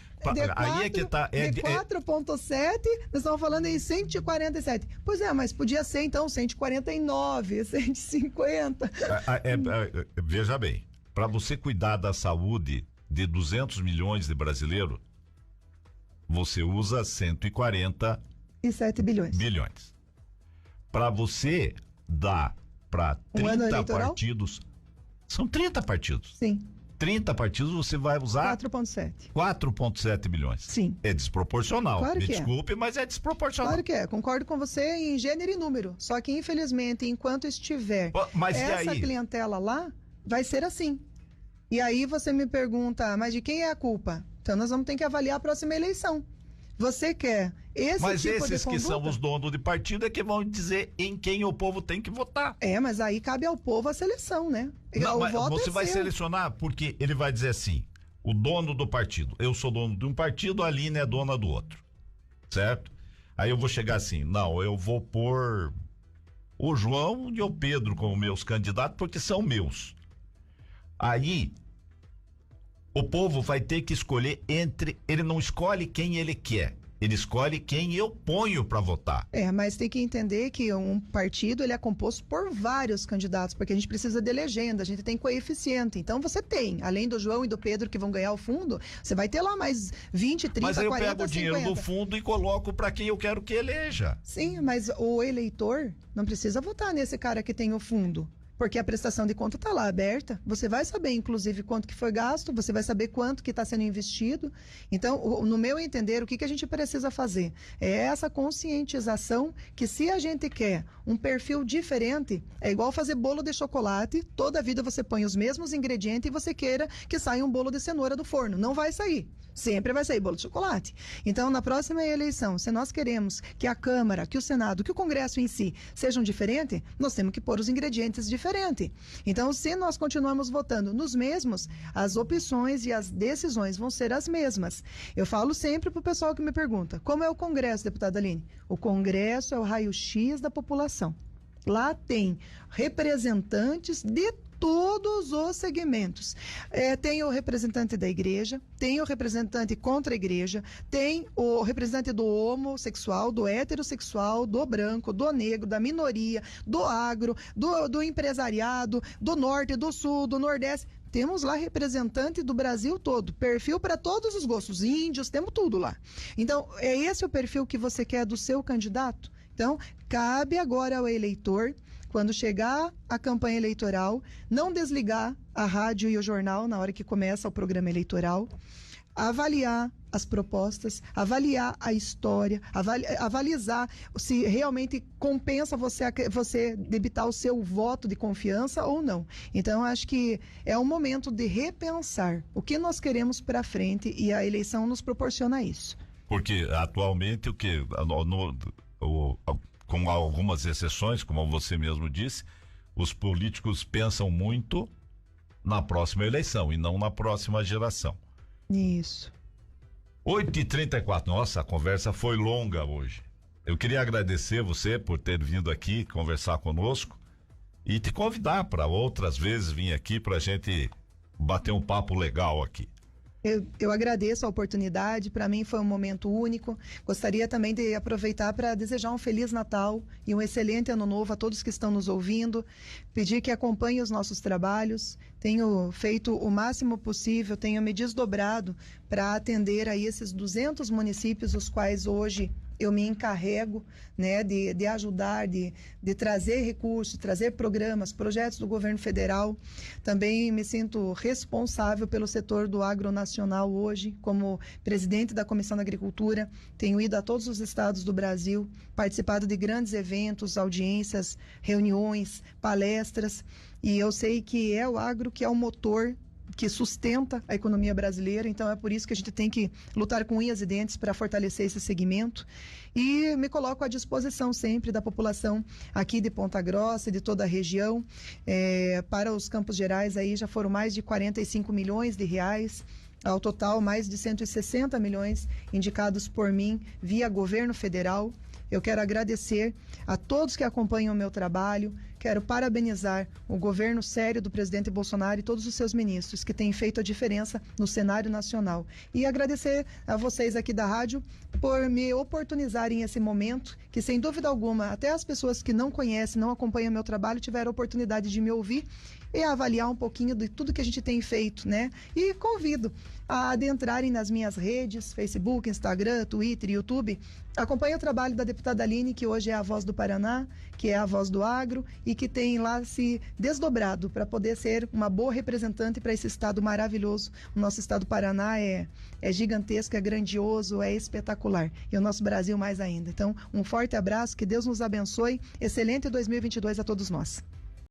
aí é que está... De 4,7, nós estamos falando em 147. Pois é, mas podia ser então 149, 150. Veja bem, para você cuidar da saúde de 200 milhões de brasileiros, você usa 147 bilhões. Para você dar para 30 partidos, são 30 partidos. Sim. 30 partidos você vai usar 4,7 bilhões. Sim. É desproporcional. Claro que desculpe, mas é desproporcional. Claro que é. Concordo com você em gênero e número. Só que, infelizmente, enquanto estiver essa clientela lá, vai ser assim. E aí você me pergunta, mas de quem é a culpa? Então nós vamos ter que avaliar a próxima eleição. Você quer mas esses que são os donos de partido é que vão dizer em quem o povo tem que votar. Mas aí cabe ao povo a seleção, né? Não, mas você vai selecionar porque ele vai dizer assim, o dono do partido, eu sou dono de um partido, a Aline é dona do outro, certo? Aí eu vou chegar assim, não, eu vou pôr o João e o Pedro como meus candidatos porque são meus. Aí o povo vai ter que escolher ele não escolhe quem ele quer, ele escolhe quem eu ponho para votar. Mas tem que entender que um partido ele é composto por vários candidatos, porque a gente precisa de legenda, a gente tem coeficiente. Então você tem, além do João e do Pedro que vão ganhar o fundo, você vai ter lá mais 20, 30, 40, 50. Mas aí eu pego o dinheiro do fundo e coloco para quem eu quero que eleja. Sim, mas o eleitor não precisa votar nesse cara que tem o fundo. Porque a prestação de conta está lá aberta, você vai saber, inclusive, quanto que foi gasto, você vai saber quanto que está sendo investido. Então, no meu entender, o que a gente precisa fazer? É essa conscientização que se a gente quer um perfil diferente, é igual fazer bolo de chocolate, toda a vida você põe os mesmos ingredientes e você queira que saia um bolo de cenoura do forno. Não vai sair. Sempre vai sair bolo de chocolate. Então, na próxima eleição, se nós queremos que a Câmara, que o Senado, que o Congresso em si sejam diferentes, nós temos que pôr os ingredientes diferentes. Então, se nós continuarmos votando nos mesmos, as opções e as decisões vão ser as mesmas. Eu falo sempre para o pessoal que me pergunta, como é o Congresso, deputada Aline? O Congresso é o raio-x da população. Lá tem representantes de todos os segmentos. Tem o representante da igreja, tem o representante contra a igreja, tem o representante do homossexual, do heterossexual, do branco, do negro, da minoria, do agro, do empresariado, do norte, do sul, do nordeste. Temos lá representante do Brasil todo, perfil para todos os gostos, índios, temos tudo lá. Então, é esse o perfil que você quer do seu candidato? Então, cabe agora ao eleitor, quando chegar a campanha eleitoral, não desligar a rádio e o jornal na hora que começa o programa eleitoral, avaliar as propostas, avaliar a história, avalizar se realmente compensa você debitar o seu voto de confiança ou não. Então, eu acho que é um momento de repensar o que nós queremos para frente e a eleição nos proporciona isso. Porque atualmente com algumas exceções, como você mesmo disse, os políticos pensam muito na próxima eleição e não na próxima geração. Isso. 8h34, nossa, a conversa foi longa hoje. Eu queria agradecer você por ter vindo aqui conversar conosco e te convidar para outras vezes vir aqui para a gente bater um papo legal aqui. Eu agradeço a oportunidade, para mim foi um momento único. Gostaria também de aproveitar para desejar um Feliz Natal e um excelente Ano Novo a todos que estão nos ouvindo. Pedir que acompanhem os nossos trabalhos. Tenho feito o máximo possível, tenho me desdobrado para atender a esses 200 municípios, os quais hoje eu me encarrego, né, de ajudar, de trazer recursos, trazer programas, projetos do governo federal. Também me sinto responsável pelo setor do agronacional hoje, como presidente da Comissão da Agricultura. Tenho ido a todos os estados do Brasil, participado de grandes eventos, audiências, reuniões, palestras, e eu sei que é o agro que é o motor que sustenta a economia brasileira, então é por isso que a gente tem que lutar com unhas e dentes para fortalecer esse segmento, e me coloco à disposição sempre da população aqui de Ponta Grossa e de toda a região. Para os Campos Gerais aí já foram mais de 45 milhões de reais, ao total mais de 160 milhões indicados por mim via governo federal. Eu quero agradecer a todos que acompanham o meu trabalho, quero parabenizar o governo sério do presidente Bolsonaro e todos os seus ministros que têm feito a diferença no cenário nacional. E agradecer a vocês aqui da rádio por me oportunizarem esse momento, que sem dúvida alguma, até as pessoas que não conhecem, não acompanham o meu trabalho, tiveram a oportunidade de me ouvir e avaliar um pouquinho de tudo que a gente tem feito, né? E convido a adentrarem nas minhas redes, Facebook, Instagram, Twitter, YouTube. Acompanhe o trabalho da deputada Aline, que hoje é a voz do Paraná, que é a voz do agro e que tem lá se desdobrado para poder ser uma boa representante para esse estado maravilhoso. O nosso estado do Paraná é gigantesco, é grandioso, é espetacular. E o nosso Brasil mais ainda. Então, um forte abraço, que Deus nos abençoe. Excelente 2022 a todos nós.